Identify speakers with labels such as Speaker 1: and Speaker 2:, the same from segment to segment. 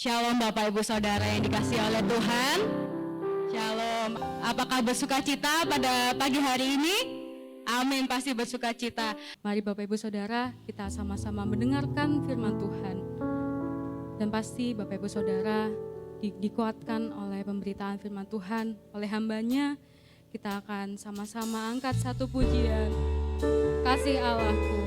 Speaker 1: Shalom Bapak Ibu Saudara yang dikasihi oleh Tuhan. Shalom. Apakah bersuka cita pada pagi hari ini? Amin, pasti bersuka cita. Mari Bapak Ibu Saudara, kita sama-sama mendengarkan firman Tuhan. Dan pasti Bapak Ibu Saudara dikuatkan oleh pemberitaan firman Tuhan oleh hambanya. Kita akan sama-sama angkat satu pujian. Kasih Allahku.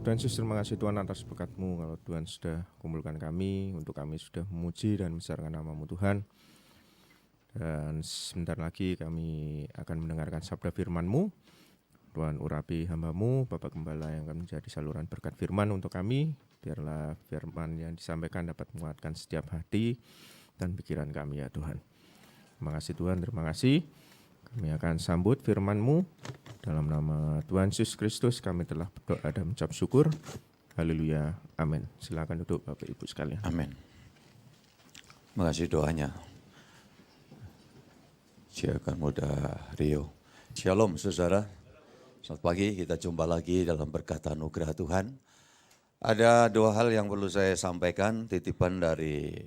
Speaker 2: Tuhan Yesus, terima kasih Tuhan atas berkat-Mu. Kalau Tuhan sudah kumpulkan kami, untuk kami sudah memuji dan membesarkan nama-Mu Tuhan. Dan sebentar lagi kami akan mendengarkan sabda firman-Mu. Tuhan urapi hamba-Mu, Bapak Gembala yang akan menjadi saluran berkat firman untuk kami. Biarlah firman yang disampaikan dapat menguatkan setiap hati dan pikiran kami ya Tuhan. Terima kasih Tuhan, terima kasih. Kami akan sambut firman-Mu. Dalam nama Tuhan Yesus Kristus kami telah berdoa dan mengucap syukur. Haleluya. Amin. Silakan duduk Bapak Ibu sekalian.
Speaker 3: Amin. Terima kasih doanya. Silakan Muda Rio. Shalom saudara. Selamat pagi, kita jumpa lagi dalam berkat anugerah Tuhan. Ada dua hal yang perlu saya sampaikan, titipan dari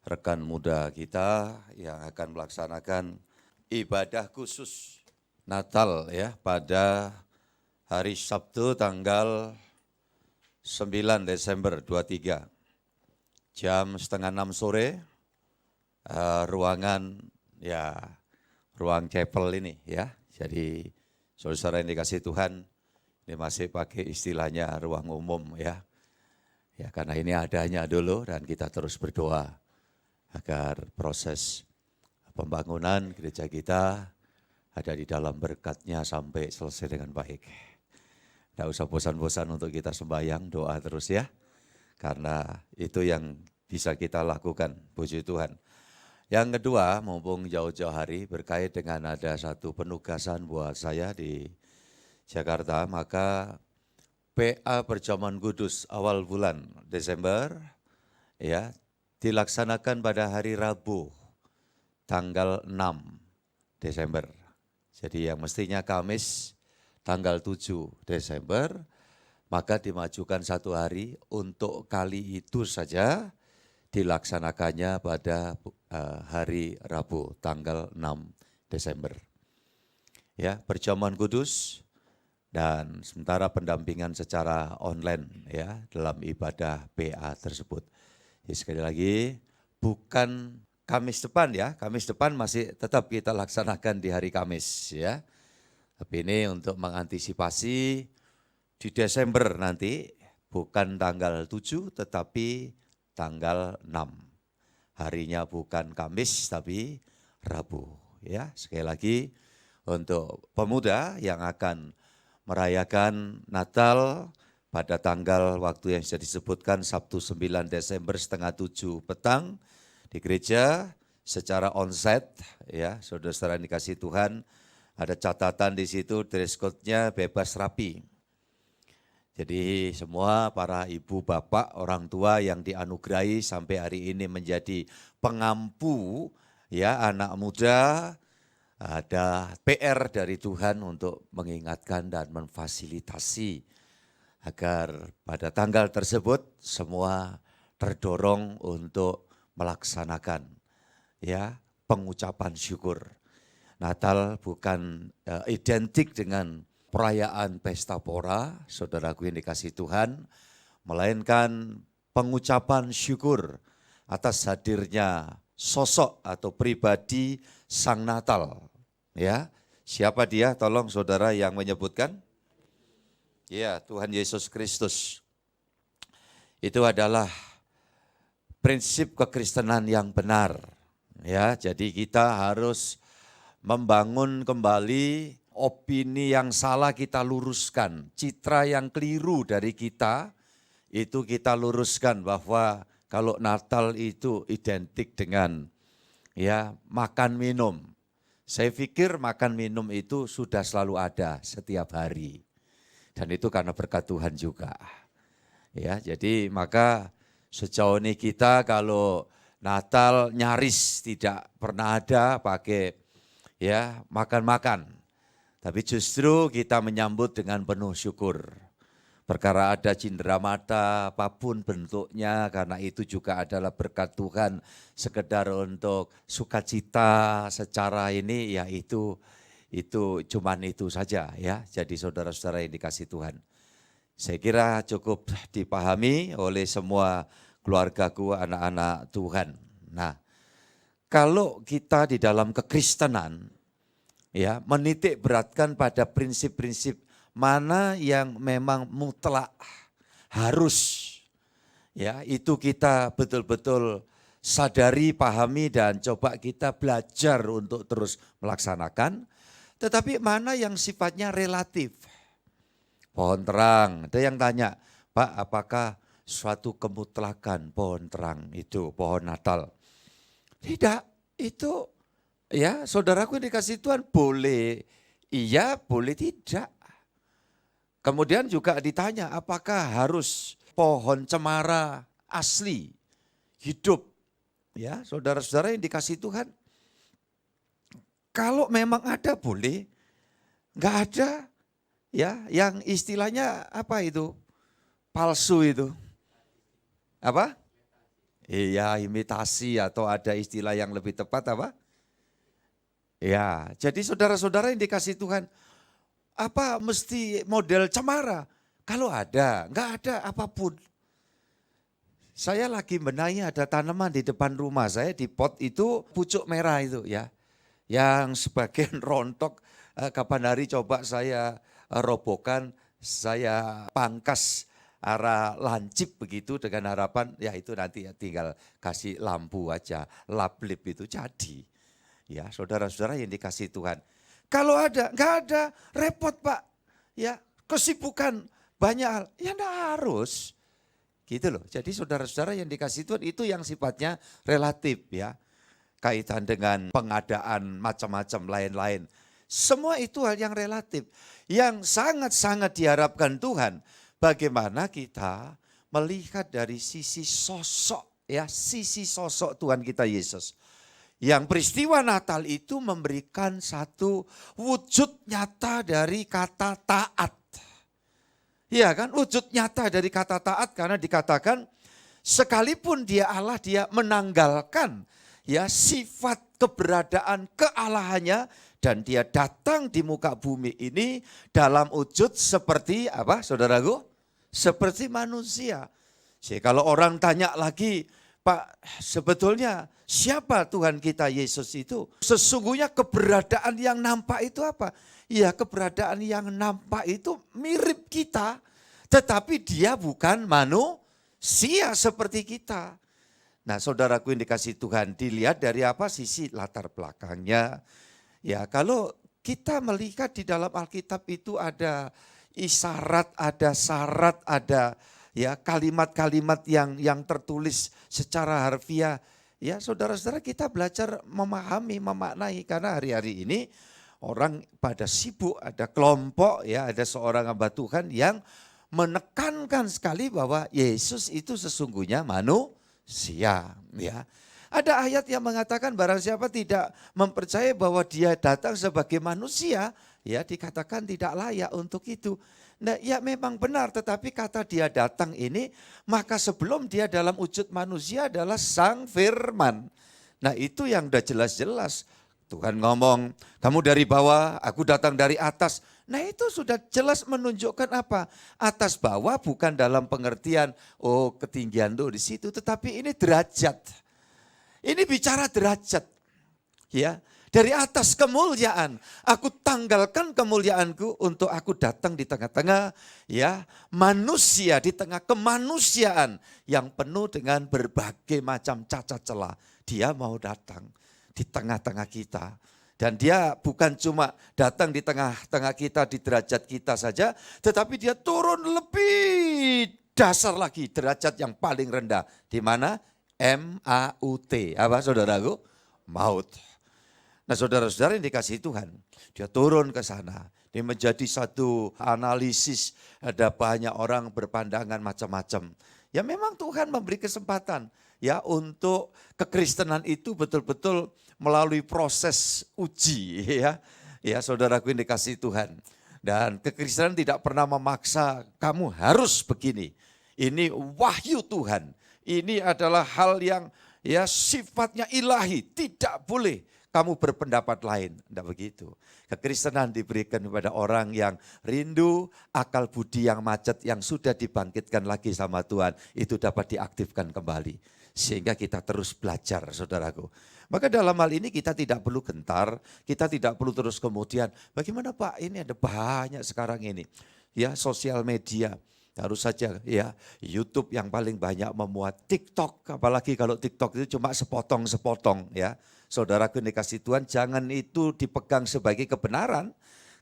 Speaker 3: rekan muda kita yang akan melaksanakan ibadah khusus Natal ya pada hari Sabtu tanggal 9 Desember 23. Jam 5:30 sore, ruang chapel ini ya. Jadi saudara yang dikasih Tuhan, ini masih pakai istilahnya ruang umum ya. Ya karena ini adanya dulu dan kita terus berdoa agar proses pembangunan gereja kita ada di dalam berkat-Nya sampai selesai dengan baik. Tidak usah bosan-bosan untuk kita sembahyang, doa terus ya. Karena itu yang bisa kita lakukan, puji Tuhan. Yang kedua, mumpung jauh-jauh hari berkait dengan ada satu penugasan buat saya di Jakarta, maka PA Perjamuan Kudus awal bulan Desember ya dilaksanakan pada hari Rabu tanggal 6 Desember. Jadi yang mestinya Kamis tanggal 7 Desember, maka dimajukan satu hari untuk kali itu saja dilaksanakannya pada hari Rabu tanggal 6 Desember. Ya, perjamuan kudus dan sementara pendampingan secara online ya dalam ibadah PA tersebut. Jadi sekali lagi bukan Kamis depan ya, Kamis depan masih tetap kita laksanakan di hari Kamis ya. Tapi ini untuk mengantisipasi di Desember nanti bukan tanggal 7 tetapi tanggal 6. Harinya bukan Kamis tapi Rabu. Ya, sekali lagi untuk pemuda yang akan merayakan Natal pada tanggal waktu yang sudah disebutkan Sabtu 9 Desember setengah 7 petang di gereja secara onsite ya, saudara-saudara yang dikasih Tuhan, ada catatan di situ dress code-nya bebas rapi. Jadi semua para ibu, bapak, orang tua yang dianugerahi sampai hari ini menjadi pengampu ya anak muda, ada PR dari Tuhan untuk mengingatkan dan memfasilitasi agar pada tanggal tersebut semua terdorong untuk melaksanakan ya pengucapan syukur. Natal bukan identik dengan perayaan pesta pora, saudaraku yang dikasih Tuhan, melainkan pengucapan syukur atas hadirnya sosok atau pribadi Sang Natal. Ya, siapa dia? Tolong saudara yang menyebutkan. Ya, Tuhan Yesus Kristus. Itu adalah prinsip kekristenan yang benar. Ya, jadi kita harus membangun kembali opini yang salah kita luruskan, citra yang keliru dari kita itu kita luruskan bahwa kalau Natal itu identik dengan ya makan minum. Saya pikir makan minum itu sudah selalu ada setiap hari. Dan itu karena berkat Tuhan juga. Ya, jadi maka sejauh ini kita kalau Natal nyaris tidak pernah ada pakai ya makan-makan. Tapi justru kita menyambut dengan penuh syukur. Perkara ada cindera mata, apapun bentuknya, karena itu juga adalah berkat Tuhan. Sekedar untuk sukacita secara ini, ya itu cuman itu saja ya. Jadi saudara-saudara yang dikasih Tuhan. Saya kira cukup dipahami oleh semua keluargaku, anak-anak Tuhan. Nah, kalau kita di dalam kekristenan, ya, menitik beratkan pada prinsip-prinsip mana yang memang mutlak harus. Ya, itu kita betul-betul sadari, pahami dan coba kita belajar untuk terus melaksanakan. Tetapi mana yang sifatnya relatif? Pohon terang, ada yang tanya, Pak, apakah suatu kemutlakan pohon terang itu, pohon Natal? Tidak, itu Ya, saudaraku yang dikasih Tuhan, boleh iya, boleh tidak. Kemudian juga ditanya, apakah harus pohon cemara asli hidup? Ya, saudara-saudara yang dikasih Tuhan, kalau memang ada boleh, nggak ada, ya, yang istilahnya apa itu? Palsu itu. Apa? Iya, imitasi atau ada istilah yang lebih tepat apa? Ya, jadi saudara-saudara yang dikasih Tuhan, apa mesti model cemara? Kalau ada, nggak ada apapun. Saya lagi benahi ada tanaman di depan rumah saya di pot itu pucuk merah itu ya. Yang sebagian rontok, kapan hari coba saya robohkan, saya pangkas arah lancip begitu dengan harapan ya itu nanti ya tinggal kasih lampu aja, lap lip itu jadi. Ya, saudara-saudara yang dikasih Tuhan. Kalau ada, nggak ada, repot Pak. Ya, kesibukan banyak hal. Ya enggak harus. Gitu loh. Jadi saudara-saudara yang dikasih Tuhan itu yang sifatnya relatif ya. Kaitan dengan pengadaan macam-macam lain-lain. Semua itu hal yang relatif. Yang sangat-sangat diharapkan Tuhan. Bagaimana kita melihat dari sisi sosok ya, sisi sosok Tuhan kita Yesus. Yang peristiwa Natal itu memberikan satu wujud nyata dari kata taat. Iya kan, wujud nyata dari kata taat karena dikatakan sekalipun dia Allah, dia menanggalkan ya sifat keberadaan kealahannya dan dia datang di muka bumi ini dalam wujud seperti apa saudaraku? Seperti manusia. Jadi kalau orang tanya lagi, Pak, sebetulnya siapa Tuhan kita Yesus itu? Sesungguhnya keberadaan yang nampak itu apa? Ya keberadaan yang nampak itu mirip kita. Tetapi dia bukan manusia seperti kita. Nah saudaraku yang dikasih Tuhan, dilihat dari apa sisi latar belakangnya. Ya kalau kita melihat di dalam Alkitab itu ada isyarat, ada syarat, ada ya kalimat-kalimat yang tertulis secara harfiah. Ya saudara-saudara kita belajar memahami, memaknai karena hari-hari ini orang pada sibuk, ada kelompok ya, ada seorang hamba Tuhan yang menekankan sekali bahwa Yesus itu sesungguhnya manusia ya. Ada ayat yang mengatakan barang siapa tidak mempercayai bahwa dia datang sebagai manusia, ya dikatakan tidak layak untuk itu. Nah ya memang benar, tetapi kata dia datang ini, maka sebelum dia dalam wujud manusia adalah Sang Firman. Nah itu yang udah jelas-jelas. Tuhan ngomong, kamu dari bawah, aku datang dari atas. Nah itu sudah jelas menunjukkan apa? Atas bawah bukan dalam pengertian, oh ketinggian tuh di situ, tetapi ini derajat. Ini bicara derajat, ya dari atas kemuliaan. Aku tanggalkan kemuliaanku untuk aku datang di tengah-tengah, ya manusia di tengah kemanusiaan yang penuh dengan berbagai macam cacat celah. Dia mau datang di tengah-tengah kita. Dan dia bukan cuma datang di tengah-tengah kita, di derajat kita saja, tetapi dia turun lebih dasar lagi, derajat yang paling rendah. Di mana? MAUT, apa saudaraku? Maut. Nah saudara-saudara yang dikasihi Tuhan, dia turun ke sana. Dia menjadi satu analisis, ada banyak orang berpandangan macam-macam. Ya memang Tuhan memberi kesempatan ya untuk kekristenan itu betul-betul melalui proses uji ya. Ya saudaraku yang dikasihi Tuhan. Dan kekristenan tidak pernah memaksa kamu harus begini. Ini wahyu Tuhan. Ini adalah hal yang ya sifatnya ilahi, tidak boleh kamu berpendapat lain. Tidak begitu. Kekristenan diberikan kepada orang yang rindu, akal budi yang macet, yang sudah dibangkitkan lagi sama Tuhan, itu dapat diaktifkan kembali. Sehingga kita terus belajar, saudaraku. Maka dalam hal ini kita tidak perlu gentar, kita tidak perlu terus kemudian, bagaimana Pak, ini ada banyak sekarang ini. Ya sosial media. Harus saja ya YouTube yang paling banyak memuat, TikTok apalagi kalau TikTok itu cuma sepotong-sepotong ya. Saudaraku yang dikasih Tuhan, jangan itu dipegang sebagai kebenaran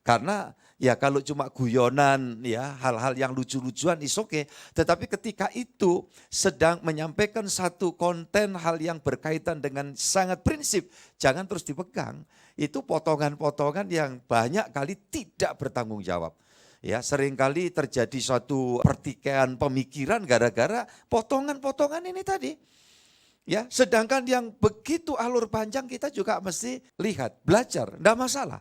Speaker 3: Karena ya kalau cuma guyonan ya hal-hal yang lucu-lucuan is okay. Tetapi ketika itu sedang menyampaikan satu konten hal yang berkaitan dengan sangat prinsip, jangan terus dipegang. Itu potongan-potongan yang banyak kali tidak bertanggung jawab. Ya, seringkali terjadi suatu pertikaian pemikiran gara-gara potongan-potongan ini tadi. Ya, sedangkan yang begitu alur panjang kita juga mesti lihat, belajar, enggak masalah.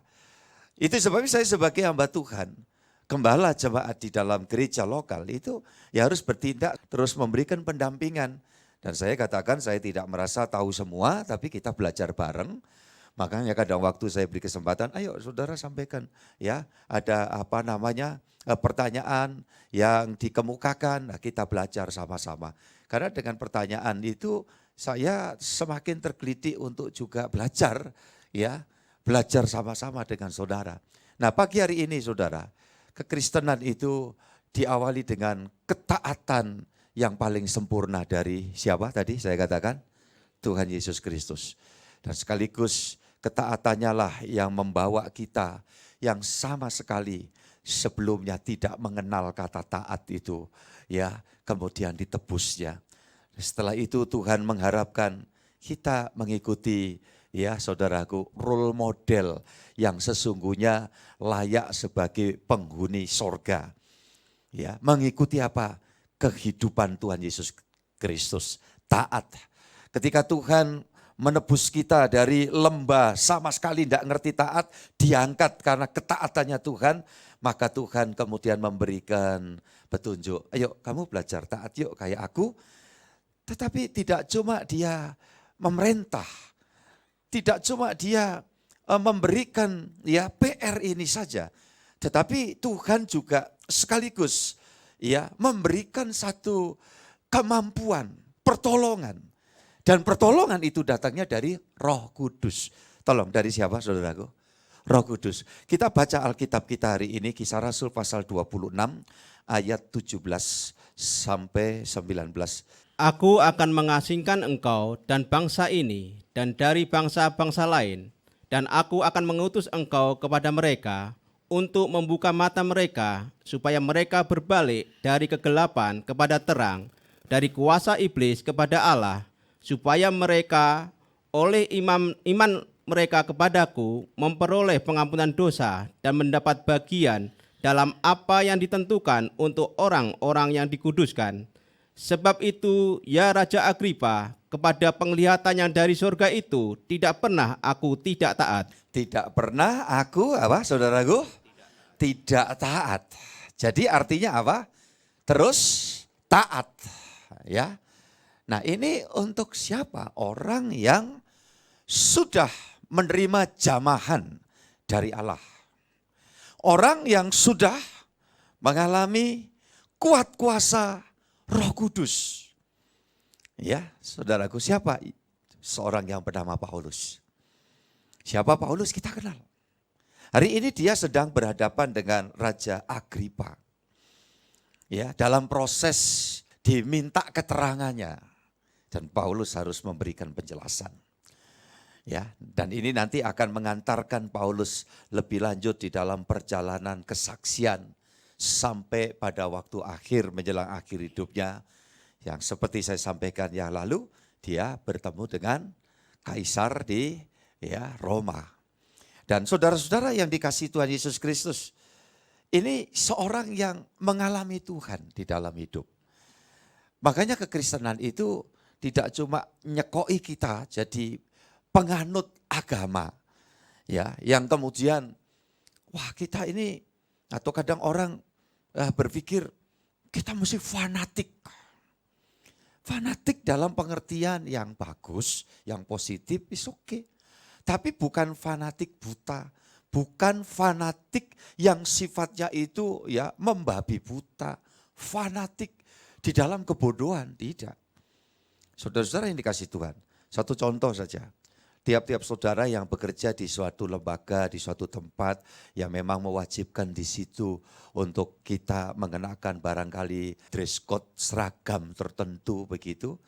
Speaker 3: Itu sebabnya saya sebagai hamba Tuhan, gembala jemaat di dalam gereja lokal itu ya harus bertindak terus memberikan pendampingan. Dan saya katakan saya tidak merasa tahu semua, tapi kita belajar bareng. Makanya kadang waktu saya beri kesempatan, ayo saudara sampaikan ya ada pertanyaan yang dikemukakan, nah, kita belajar sama-sama. Karena dengan pertanyaan itu saya semakin tergelitik untuk juga belajar ya, belajar sama-sama dengan saudara. Nah pagi hari ini saudara, kekristenan itu diawali dengan ketaatan yang paling sempurna dari siapa tadi saya katakan? Tuhan Yesus Kristus. Dan sekaligus ketaatannya lah yang membawa kita yang sama sekali sebelumnya tidak mengenal kata taat itu ya, kemudian ditebusnya. Setelah itu Tuhan mengharapkan kita mengikuti ya saudaraku role model yang sesungguhnya layak sebagai penghuni sorga. Ya, mengikuti apa? Kehidupan Tuhan Yesus Kristus, taat. Ketika Tuhan menebus kita dari lembah sama sekali tidak ngerti taat, diangkat karena ketaatannya Tuhan, maka Tuhan kemudian memberikan petunjuk. Ayo kamu belajar taat yuk kayak aku. Tetapi tidak cuma dia memerintah, tidak cuma dia memberikan ya PR ini saja. Tetapi Tuhan juga sekaligus ya memberikan satu kemampuan, pertolongan. Dan pertolongan itu datangnya dari Roh Kudus. Tolong dari siapa saudaraku? Roh Kudus. Kita baca Alkitab kita hari ini Kisah Rasul pasal 26 ayat 17 sampai 19.
Speaker 4: Aku akan mengasingkan engkau dan bangsa ini dan dari bangsa-bangsa lain, dan aku akan mengutus engkau kepada mereka untuk membuka mata mereka supaya mereka berbalik dari kegelapan kepada terang, dari kuasa iblis kepada Allah, supaya mereka oleh iman mereka kepadaku memperoleh pengampunan dosa dan mendapat bagian dalam apa yang ditentukan untuk orang-orang yang dikuduskan. Sebab itu, ya Raja Agripa, kepada penglihatan yang dari surga itu tidak pernah aku tidak taat.
Speaker 3: Tidak pernah aku apa saudaraku? Tidak taat. Jadi artinya apa? Terus taat. Ya. Nah ini untuk siapa? Orang yang sudah menerima jamahan dari Allah. Orang yang sudah mengalami kuat kuasa Roh Kudus. Ya, saudaraku, siapa? Seorang yang bernama Paulus. Siapa Paulus? Kita kenal. Hari ini dia sedang berhadapan dengan Raja Agripa. Ya, dalam proses diminta keterangannya. Dan Paulus harus memberikan penjelasan. Ya, dan ini nanti akan mengantarkan Paulus lebih lanjut di dalam perjalanan kesaksian sampai pada waktu akhir menjelang akhir hidupnya, yang seperti saya sampaikan yang lalu, dia bertemu dengan kaisar di ya Roma. Dan saudara-saudara yang dikasihi Tuhan Yesus Kristus, ini seorang yang mengalami Tuhan di dalam hidup. Makanya kekristenan itu tidak cuma nyekoi kita jadi penganut agama, ya, yang kemudian wah kita ini, atau kadang orang berpikir kita mesti fanatik. Fanatik dalam pengertian yang bagus, yang positif, is okay. Tapi bukan fanatik buta, bukan fanatik yang sifatnya itu ya membabi buta, fanatik di dalam kebodohan, tidak. Saudara-saudara yang dikasih Tuhan, satu contoh saja. Tiap-tiap saudara yang bekerja di suatu lembaga, di suatu tempat yang memang mewajibkan di situ untuk kita mengenakan barangkali dress code seragam tertentu begitu.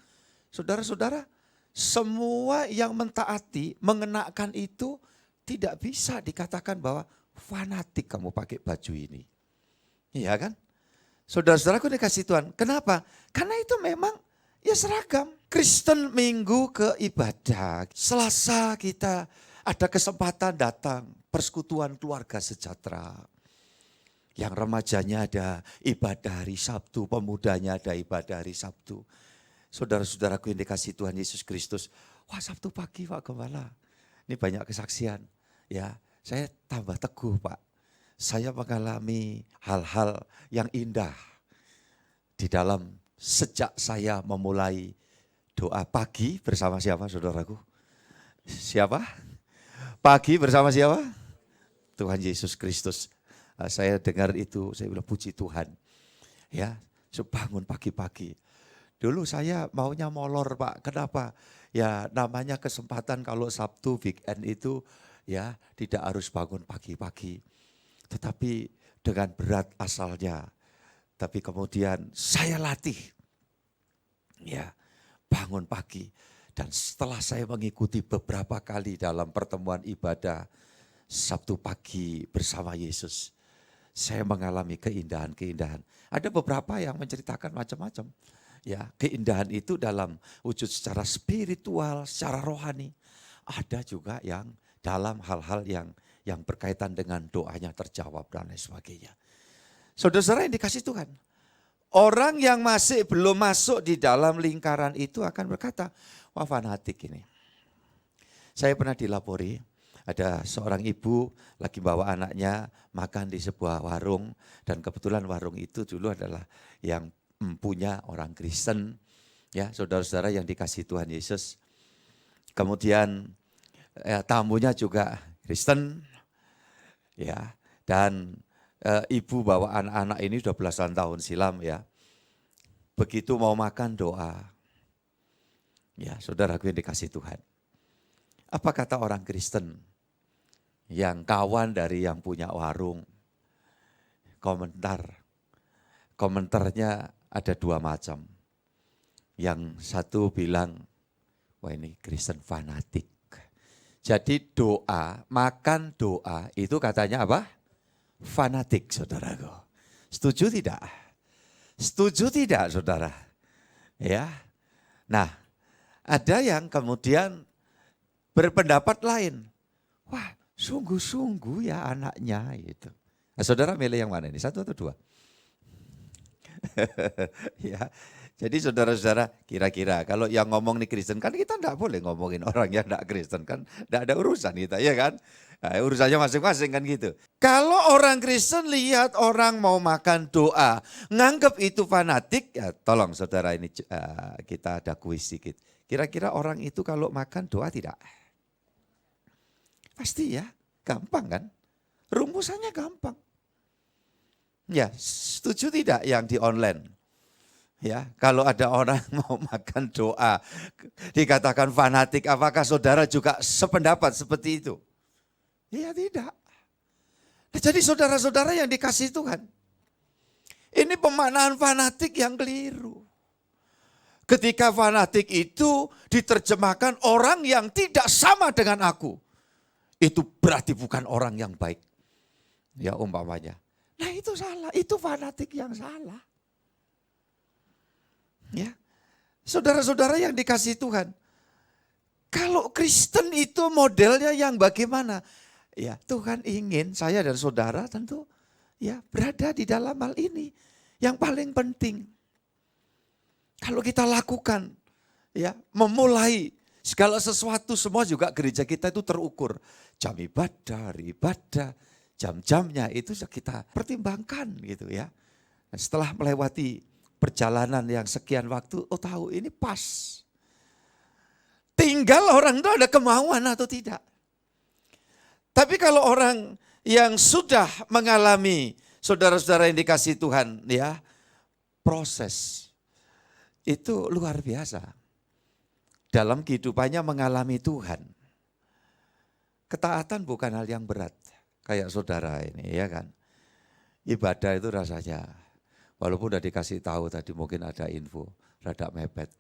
Speaker 3: Saudara-saudara, semua yang mentaati mengenakan itu tidak bisa dikatakan bahwa fanatik kamu pakai baju ini. Iya kan? Saudara-saudaraku dikasih Tuhan. Kenapa? Karena itu memang ya seragam. Kristen Minggu ke ibadah. Selasa kita ada kesempatan datang persekutuan keluarga sejahtera. Yang remajanya ada ibadah hari Sabtu, pemudanya ada ibadah hari Sabtu. Saudara-saudaraku yang dikasih Tuhan Yesus Kristus. Wah, Sabtu pagi Pak Gembala. Ini banyak kesaksian. Ya, saya tambah teguh Pak. Saya mengalami hal-hal yang indah di dalam sejak saya memulai doa pagi bersama siapa saudaraku? Siapa? Pagi bersama siapa? Tuhan Yesus Kristus. Saya dengar itu, saya bilang puji Tuhan. Ya, bangun pagi-pagi. Dulu saya maunya molor Pak, kenapa? Ya namanya kesempatan kalau Sabtu weekend itu ya tidak harus bangun pagi-pagi. Tetapi dengan berat asalnya. Tapi kemudian saya latih. Ya, bangun pagi. Dan setelah saya mengikuti beberapa kali dalam pertemuan ibadah Sabtu pagi bersama Yesus. Saya mengalami keindahan-keindahan. Ada beberapa yang menceritakan macam-macam. Ya, keindahan itu dalam wujud secara spiritual, secara rohani. Ada juga yang dalam hal-hal yang berkaitan dengan doanya terjawab dan lain sebagainya. Saudara-saudara yang dikasih Tuhan, orang yang masih belum masuk di dalam lingkaran itu akan berkata, wah fanatik ini. Saya pernah dilapori, ada seorang ibu lagi bawa anaknya makan di sebuah warung. Dan kebetulan warung itu dulu adalah yang punya orang Kristen. Ya, saudara-saudara yang dikasih Tuhan Yesus. Kemudian tamunya juga Kristen. Ya, dan ibu bawa anak-anak ini sudah belasan tahun silam ya. Begitu mau makan doa. Ya, saudaraku yang dikasih Tuhan. Apa kata orang Kristen yang kawan dari yang punya warung? Komentarnya ada dua macam. Yang satu bilang, wah ini Kristen fanatik. Jadi doa, makan doa itu katanya apa? Fanatik saudaraku. Setuju tidak? Setuju tidak saudara? Ya. Nah, ada yang kemudian berpendapat lain. Wah, sungguh-sungguh ya anaknya itu. Nah, saudara milih yang mana ini? Satu atau dua? Ya. Jadi saudara-saudara kira-kira kalau yang ngomong nih Kristen kan kita enggak boleh ngomongin orang yang enggak Kristen kan enggak ada urusan kita ya kan. Nah, urusannya masing-masing kan gitu. Kalau orang Kristen lihat orang mau makan doa nganggap itu fanatik ya tolong saudara ini kita ada kuis sedikit. Kira-kira orang itu kalau makan doa tidak? Pasti ya gampang kan. Rumusannya gampang. Ya setuju tidak yang di online? Ya, kalau ada orang mau makan doa, dikatakan fanatik, apakah saudara juga sependapat seperti itu? Ya tidak. Nah, jadi saudara-saudara yang dikasih Tuhan, ini pemaknaan fanatik yang keliru. Ketika fanatik itu diterjemahkan orang yang tidak sama dengan aku, itu berarti bukan orang yang baik. Ya umpamanya. Nah itu salah, itu fanatik yang salah. Ya, saudara-saudara yang dikasih Tuhan, kalau Kristen itu modelnya yang bagaimana? Ya, Tuhan ingin saya dan saudara tentu ya berada di dalam hal ini yang paling penting. Kalau kita lakukan, ya memulai segala sesuatu semua juga gereja kita itu terukur. Jam ibadah, hari ibadah, jam-jamnya itu kita pertimbangkan gitu ya. Nah, setelah melewati perjalanan yang sekian waktu, oh tahu ini pas. Tinggal orang itu ada kemauan atau tidak. Tapi kalau orang yang sudah mengalami, saudara-saudara yang dikasih Tuhan, ya proses itu luar biasa. Dalam kehidupannya mengalami Tuhan. Ketaatan bukan hal yang berat. Kayak saudara ini ya kan. Ibadah itu rasanya. Walaupun udah dikasih tahu tadi mungkin ada info, rada mepet.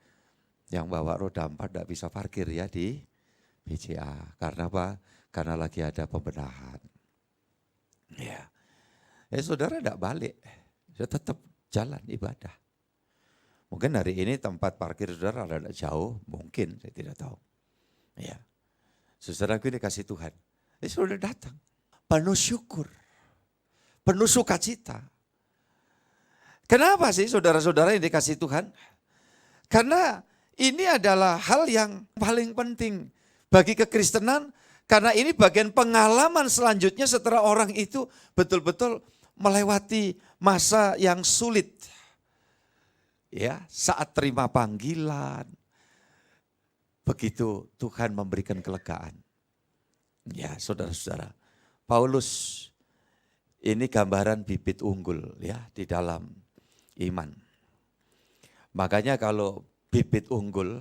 Speaker 3: Yang bawa roda 4 tidak bisa parkir ya di BCA. Karena apa? Karena lagi ada pembenahan. Ya, saudara tidak balik, saya tetap jalan ibadah. Mungkin hari ini tempat parkir saudara ada jauh, mungkin saya tidak tahu. Ya, saudaraku ini kasih Tuhan. Saudara datang, penuh syukur, penuh sukacita. Kenapa sih saudara-saudara yang dikasih Tuhan? Karena ini adalah hal yang paling penting bagi kekristenan. Karena ini bagian pengalaman selanjutnya setelah orang itu betul-betul melewati masa yang sulit. Ya, saat terima panggilan, begitu Tuhan memberikan kelegaan. Ya, saudara-saudara, Paulus ini gambaran bibit unggul ya di dalam iman. Makanya kalau bibit unggul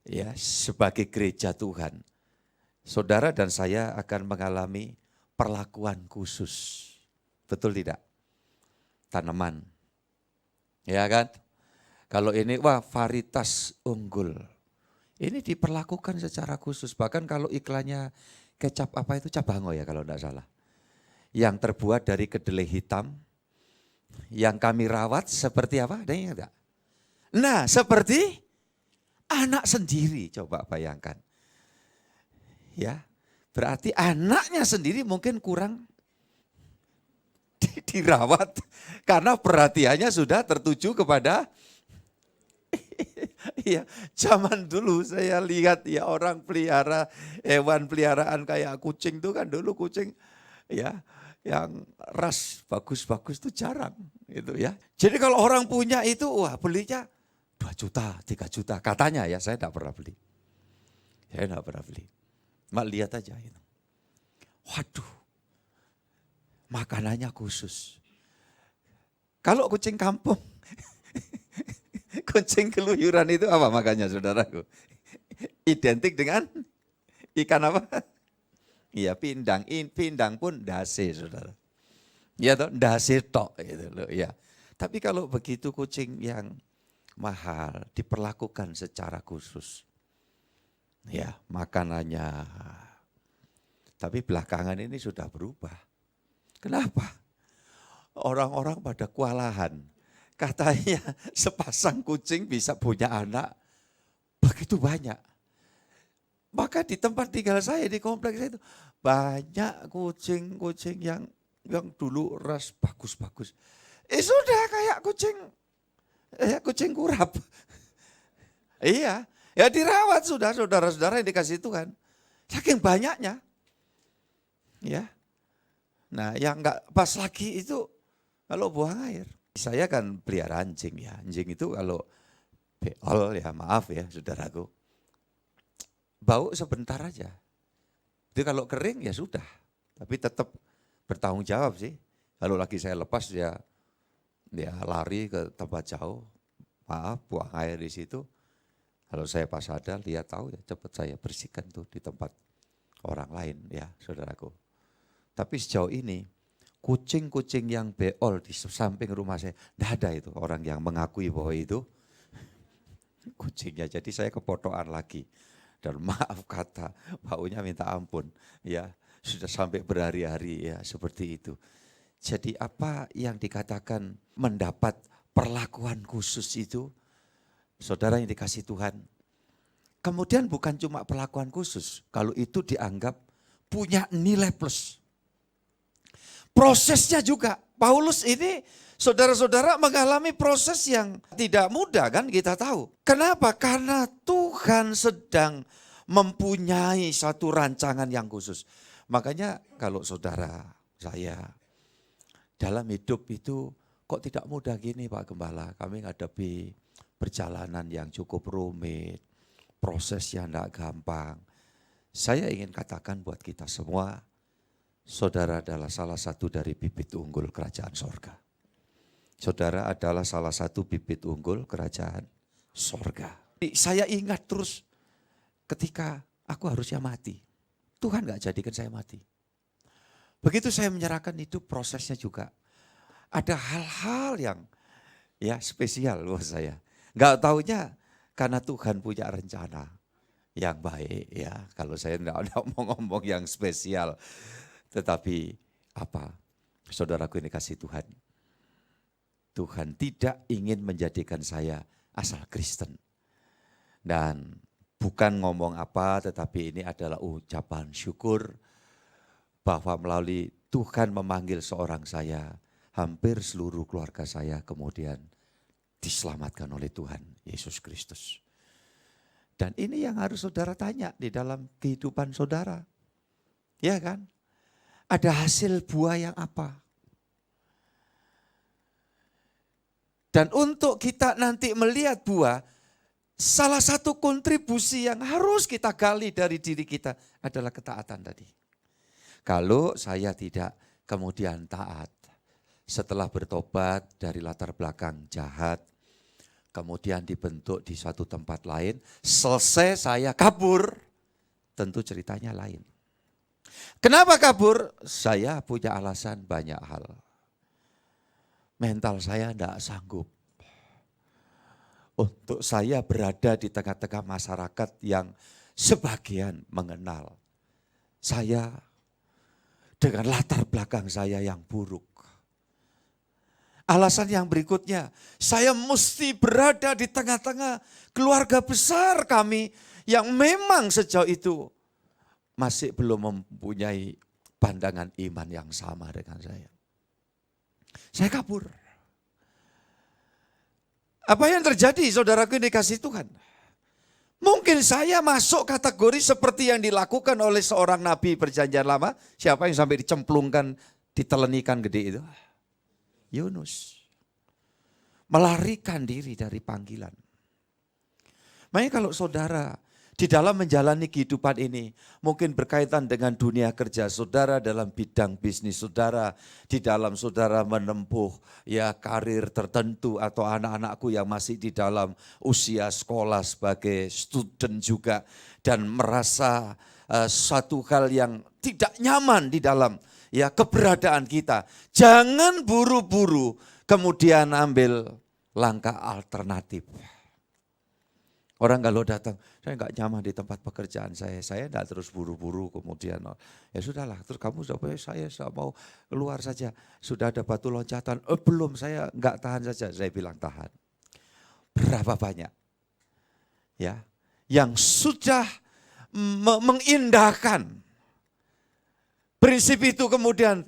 Speaker 3: ya sebagai gereja Tuhan, saudara dan saya akan mengalami perlakuan khusus. Betul tidak? Tanaman. Ya kan? Kalau ini varietas unggul. Ini diperlakukan secara khusus. Bahkan kalau iklannya kecap apa itu cabango ya kalau tidak salah. Yang terbuat dari kedelai hitam. Yang kami rawat seperti apa? Ada yang enggak? Nah seperti anak sendiri. Coba bayangkan. Ya, berarti anaknya sendiri mungkin kurang dirawat karena perhatiannya sudah tertuju kepada iya, zaman dulu saya lihat ya orang pelihara hewan peliharaan kayak kucing itu kan dulu kucing ya yang ras bagus-bagus itu jarang gitu ya. Jadi kalau orang punya itu wah belinya 2 juta, 3 juta katanya ya, saya tidak pernah beli. Saya tidak pernah beli. Mak lihat aja itu. Waduh, makanannya khusus. Kalau kucing kampung, kucing keluyuran itu apa makannya saudaraku? Identik dengan ikan apa? Iya pindang, pindang pun dase saudara. Ya toh, dase tok gitu loh ya. Tapi kalau begitu kucing yang mahal diperlakukan secara khusus. Ya, makanannya. Tapi belakangan ini sudah berubah. Kenapa? Orang-orang pada kewalahan. Katanya sepasang kucing bisa punya anak begitu banyak. Maka di tempat tinggal saya, di kompleks saya itu banyak kucing-kucing yang dulu ras bagus-bagus. Sudah kayak kucing kurap. Iya. Ya dirawat sudah saudara-saudara yang dikasih Tuhan. Saking banyaknya. Ya. Nah yang enggak pas lagi itu kalau buang air. Saya kan pelihara anjing ya. Anjing itu kalau beol ya maaf ya saudaraku. Bau sebentar aja. Itu kalau kering ya sudah. Tapi tetap bertanggung jawab sih. Kalau lagi saya lepas ya lari ke tempat jauh. Maaf buang air di situ. Kalau saya pas ada, lihat tahu ya cepat saya bersihkan tuh di tempat orang lain ya saudaraku. Tapi sejauh ini kucing-kucing yang beol di samping rumah saya, tidak ada itu orang yang mengakui bahwa itu kucingnya. Jadi saya kepotokan lagi. Dan maaf kata, baunya minta ampun ya sudah sampai berhari-hari ya seperti itu. Jadi apa yang dikatakan mendapat perlakuan khusus itu, saudara yang dikasih Tuhan, kemudian bukan cuma perlakuan khusus, kalau itu dianggap punya nilai plus. Prosesnya juga, Paulus ini saudara-saudara mengalami proses yang tidak mudah kan kita tahu. Kenapa? Karena Tuhan sedang mempunyai satu rancangan yang khusus. Makanya kalau saudara saya dalam hidup itu kok tidak mudah gini Pak Gembala, kami menghadapi perjalanan yang cukup rumit, proses yang tidak gampang. Saya ingin katakan buat kita semua, saudara adalah salah satu dari bibit unggul kerajaan sorga. Saudara adalah salah satu bibit unggul kerajaan sorga. Saya ingat terus ketika aku harusnya mati. Tuhan gak jadikan saya mati. Begitu saya menyerahkan hidup, prosesnya juga ada hal-hal yang ya spesial buat saya. Gak taunya karena Tuhan punya rencana yang baik ya. Kalau saya tidak mau ngomong yang spesial. Tetapi apa? Saudaraku ini kasih Tuhan. Tuhan tidak ingin menjadikan saya asal Kristen. Dan bukan ngomong apa, tetapi ini adalah ucapan syukur bahwa melalui Tuhan memanggil seorang saya, hampir seluruh keluarga saya kemudian diselamatkan oleh Tuhan Yesus Kristus. Dan ini yang harus saudara tanya di dalam kehidupan saudara. Ya kan? Ada hasil buah yang apa? Dan untuk kita nanti melihat buah, salah satu kontribusi yang harus kita gali dari diri kita adalah ketaatan tadi. Kalau saya tidak kemudian taat, setelah bertobat dari latar belakang jahat, kemudian dibentuk di suatu tempat lain, selesai saya kabur, tentu ceritanya lain. Kenapa kabur? Saya punya alasan banyak hal. Mental saya tidak sanggup untuk saya berada di tengah-tengah masyarakat yang sebagian mengenal saya dengan latar belakang saya yang buruk. Alasan yang berikutnya, saya mesti berada di tengah-tengah keluarga besar kami yang memang sejauh itu masih belum mempunyai pandangan iman yang sama dengan saya. Saya kabur. Apa yang terjadi saudaraku ini kasih Tuhan? Mungkin saya masuk kategori seperti yang dilakukan oleh seorang nabi perjanjian lama. Siapa yang sampai dicemplungkan, ditelan ikan gede itu? Yunus. Melarikan diri dari panggilan. Makanya kalau saudara di dalam menjalani kehidupan ini, mungkin berkaitan dengan dunia kerja saudara, dalam bidang bisnis saudara, di dalam saudara menempuh ya karir tertentu, atau anak-anakku yang masih di dalam usia sekolah sebagai student juga, dan merasa suatu hal yang tidak nyaman di dalam ya keberadaan kita. Jangan buru-buru kemudian ambil langkah alternatif. Orang kalau datang, saya enggak nyaman di tempat pekerjaan saya enggak terus buru-buru kemudian, ya sudahlah, terus kamu saya mau keluar saja, sudah ada batu loncatan, belum, saya enggak tahan saja, saya bilang tahan. Berapa banyak ya yang sudah mengindahkan prinsip itu, kemudian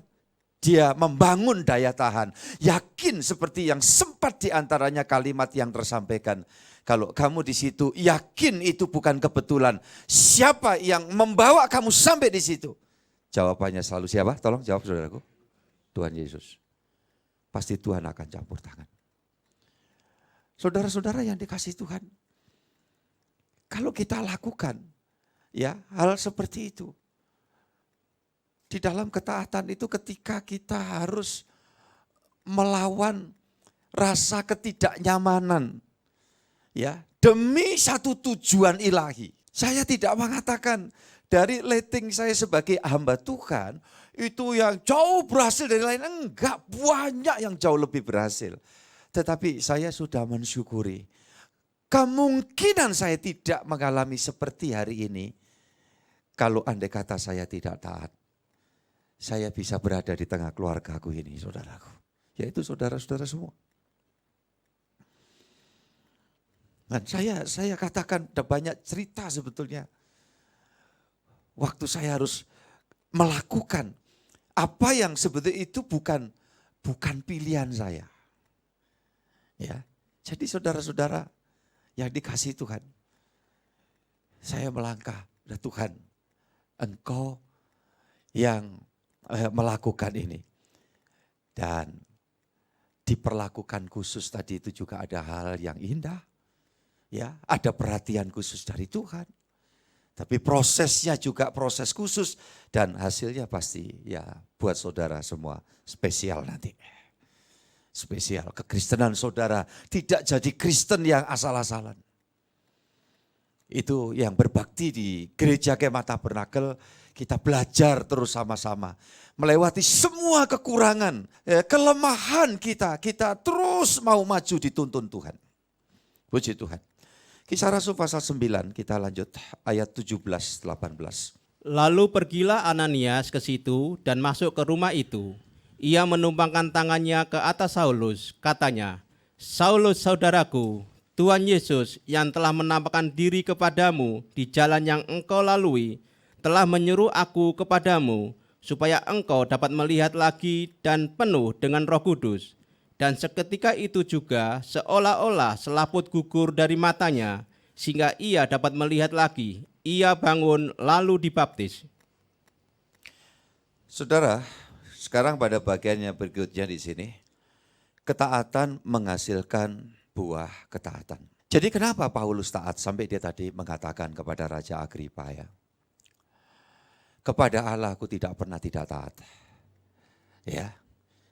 Speaker 3: dia membangun daya tahan, yakin seperti yang sempat diantaranya kalimat yang tersampaikan. Kalau kamu di situ, yakin itu bukan kebetulan. Siapa yang membawa kamu sampai di situ? Jawabannya selalu siapa? Tolong jawab saudaraku. Tuhan Yesus. Pasti Tuhan akan campur tangan. Saudara-saudara yang dikasih Tuhan, kalau kita lakukan ya hal seperti itu, di dalam ketaatan itu ketika kita harus melawan rasa ketidaknyamanan, ya, demi satu tujuan ilahi. Saya tidak mengatakan dari rating saya sebagai hamba Tuhan itu yang jauh berhasil dari lain. Enggak, banyak yang jauh lebih berhasil. Tetapi saya sudah mensyukuri kemungkinan saya tidak mengalami seperti hari ini kalau andai kata saya tidak taat. Saya bisa berada di tengah keluargaku ini, saudaraku. Yaitu saudara-saudara semua. Dan saya katakan ada banyak cerita sebetulnya. Waktu saya harus melakukan apa yang sebetulnya itu bukan pilihan saya. Ya, jadi saudara-saudara yang dikasihi Tuhan, saya melangkah, ya Tuhan, Engkau yang melakukan ini. Dan diperlakukan khusus tadi itu juga ada hal yang indah. Ya, ada perhatian khusus dari Tuhan. Tapi prosesnya juga proses khusus dan hasilnya pasti ya buat saudara semua spesial nanti. Spesial. Kekristenan saudara tidak jadi Kristen yang asal-asalan. Itu yang berbakti di Gereja Kemah Tabernakel, kita belajar terus sama-sama. Melewati semua kekurangan, kelemahan kita terus mau maju dituntun Tuhan. Puji Tuhan. Kisah Rasul pasal 9, kita lanjut ayat 17-18.
Speaker 4: Lalu pergilah Ananias ke situ dan masuk ke rumah itu. Ia menumpangkan tangannya ke atas Saulus, katanya, "Saulus saudaraku, Tuhan Yesus yang telah menampakkan diri kepadamu di jalan yang engkau lalui, telah menyuruh aku kepadamu, supaya engkau dapat melihat lagi dan penuh dengan Roh Kudus." Dan seketika itu juga seolah-olah selaput gugur dari matanya, sehingga ia dapat melihat lagi. Ia bangun lalu dibaptis.
Speaker 3: Saudara, sekarang pada bagian yang berikutnya di sini, ketaatan menghasilkan buah ketaatan. Jadi kenapa Paulus taat sampai dia tadi mengatakan kepada Raja Agripa ya, kepada Allah aku tidak pernah tidak taat. Ya,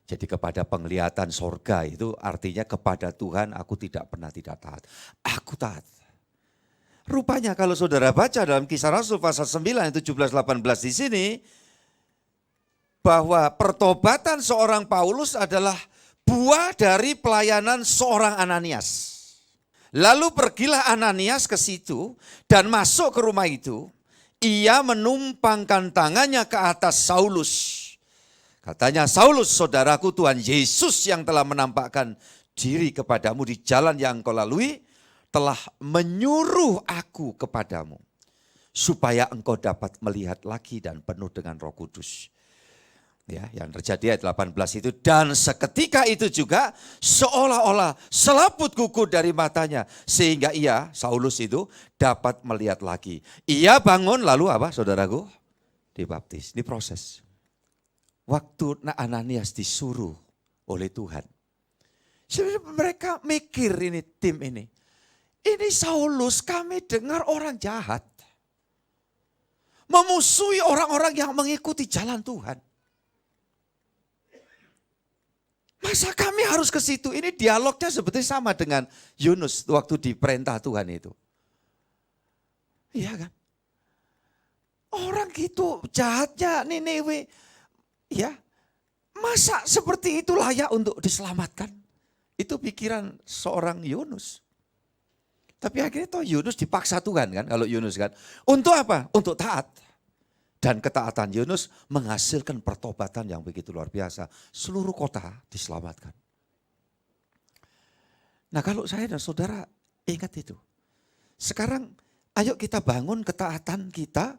Speaker 3: jadi kepada penglihatan sorga itu artinya kepada Tuhan aku tidak pernah tidak taat. Aku taat. Rupanya kalau saudara baca dalam Kisah Rasul pasal 9, 17, 18 di sini, bahwa pertobatan seorang Paulus adalah buah dari pelayanan seorang Ananias. Lalu pergilah Ananias ke situ dan masuk ke rumah itu. Ia menumpangkan tangannya ke atas Saulus. Katanya, "Saulus saudaraku, Tuhan Yesus yang telah menampakkan diri kepadamu di jalan yang engkau lalui, telah menyuruh aku kepadamu, supaya engkau dapat melihat lagi dan penuh dengan Roh Kudus." Ya, yang terjadi ayat 18 itu, dan seketika itu juga seolah-olah selaput gugur dari matanya, sehingga ia, Saulus itu, dapat melihat lagi. Ia bangun lalu apa saudaraku? Dibaptis. Ini proses. Waktu Ananias disuruh oleh Tuhan, mereka mikir ini, tim ini. Ini Saulus, kami dengar orang jahat. Memusuhi orang-orang yang mengikuti jalan Tuhan. Masa kami harus ke situ? Ini dialognya sebetulnya sama dengan Yunus waktu diperintah Tuhan itu. Iya kan? Orang gitu jahatnya Niniwe. Ya, masa seperti itu layak untuk diselamatkan? Itu pikiran seorang Yunus. Tapi akhirnya toh Yunus dipaksa Tuhan kan, kalau Yunus kan. Untuk apa? Untuk taat. Dan ketaatan Yunus menghasilkan pertobatan yang begitu luar biasa. Seluruh kota diselamatkan. Nah kalau saya dan saudara ingat itu. Sekarang ayo kita bangun ketaatan kita.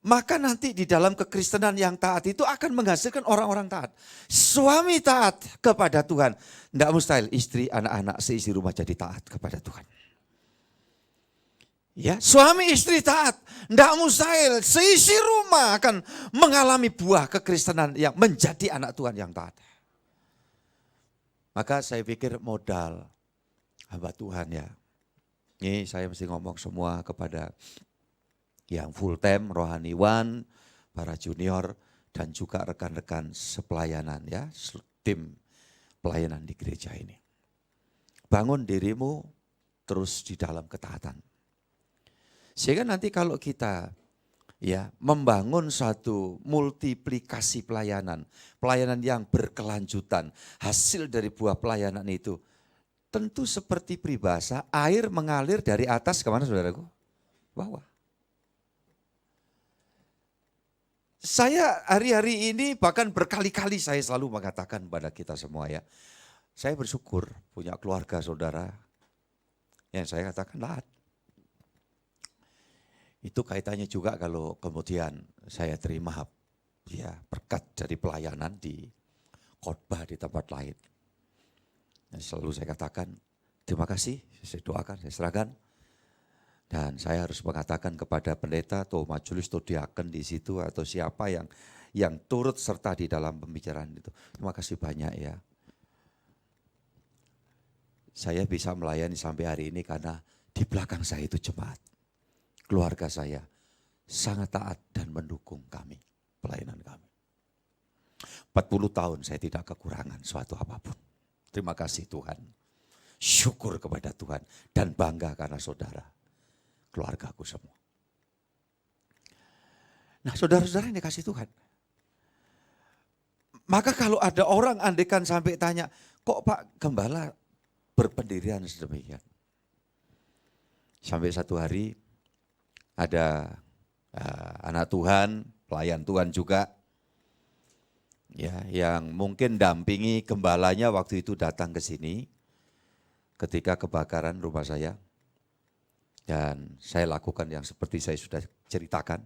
Speaker 3: Maka nanti di dalam kekristenan yang taat itu akan menghasilkan orang-orang taat. Suami taat kepada Tuhan. Tidak mustahil istri, anak-anak, seisi rumah jadi taat kepada Tuhan. Ya, suami istri taat, tidak mustahil seisi rumah akan mengalami buah kekristenan yang menjadi anak Tuhan yang taat. Maka saya pikir modal hamba Tuhan ya. Ini saya mesti ngomong semua kepada yang full time, rohaniwan, para junior, dan juga rekan-rekan sepelayanan ya, tim pelayanan di gereja ini. Bangun dirimu terus di dalam ketaatan. Sehingga nanti kalau kita ya membangun satu multiplikasi pelayanan, pelayanan yang berkelanjutan, hasil dari buah pelayanan itu tentu seperti peribahasa, air mengalir dari atas kemana saudaraku? Bawah. Saya hari-hari ini bahkan berkali-kali saya selalu mengatakan kepada kita semua ya, saya bersyukur punya keluarga saudara yang saya katakan taat. Itu kaitannya juga kalau kemudian saya terima ya berkat dari pelayanan di khotbah di tempat lain. Dan selalu saya katakan terima kasih, saya doakan, saya serahkan. Dan saya harus mengatakan kepada pendeta atau majelis atau diaken di situ atau siapa yang turut serta di dalam pembicaraan itu. Terima kasih banyak ya. Saya bisa melayani sampai hari ini karena di belakang saya itu jemaat. Keluarga saya sangat taat dan mendukung kami, pelayanan kami. 40 tahun saya tidak kekurangan suatu apapun. Terima kasih Tuhan. Syukur kepada Tuhan dan bangga karena saudara, keluargaku semua. Nah saudara-saudara yang dikasih Tuhan. Maka kalau ada orang andekan sampai tanya, kok Pak Gembala berpendirian sedemikian? Sampai satu hari ada anak Tuhan, pelayan Tuhan juga, ya, yang mungkin dampingi gembalanya waktu itu datang ke sini ketika kebakaran rumah saya. Dan saya lakukan yang seperti saya sudah ceritakan.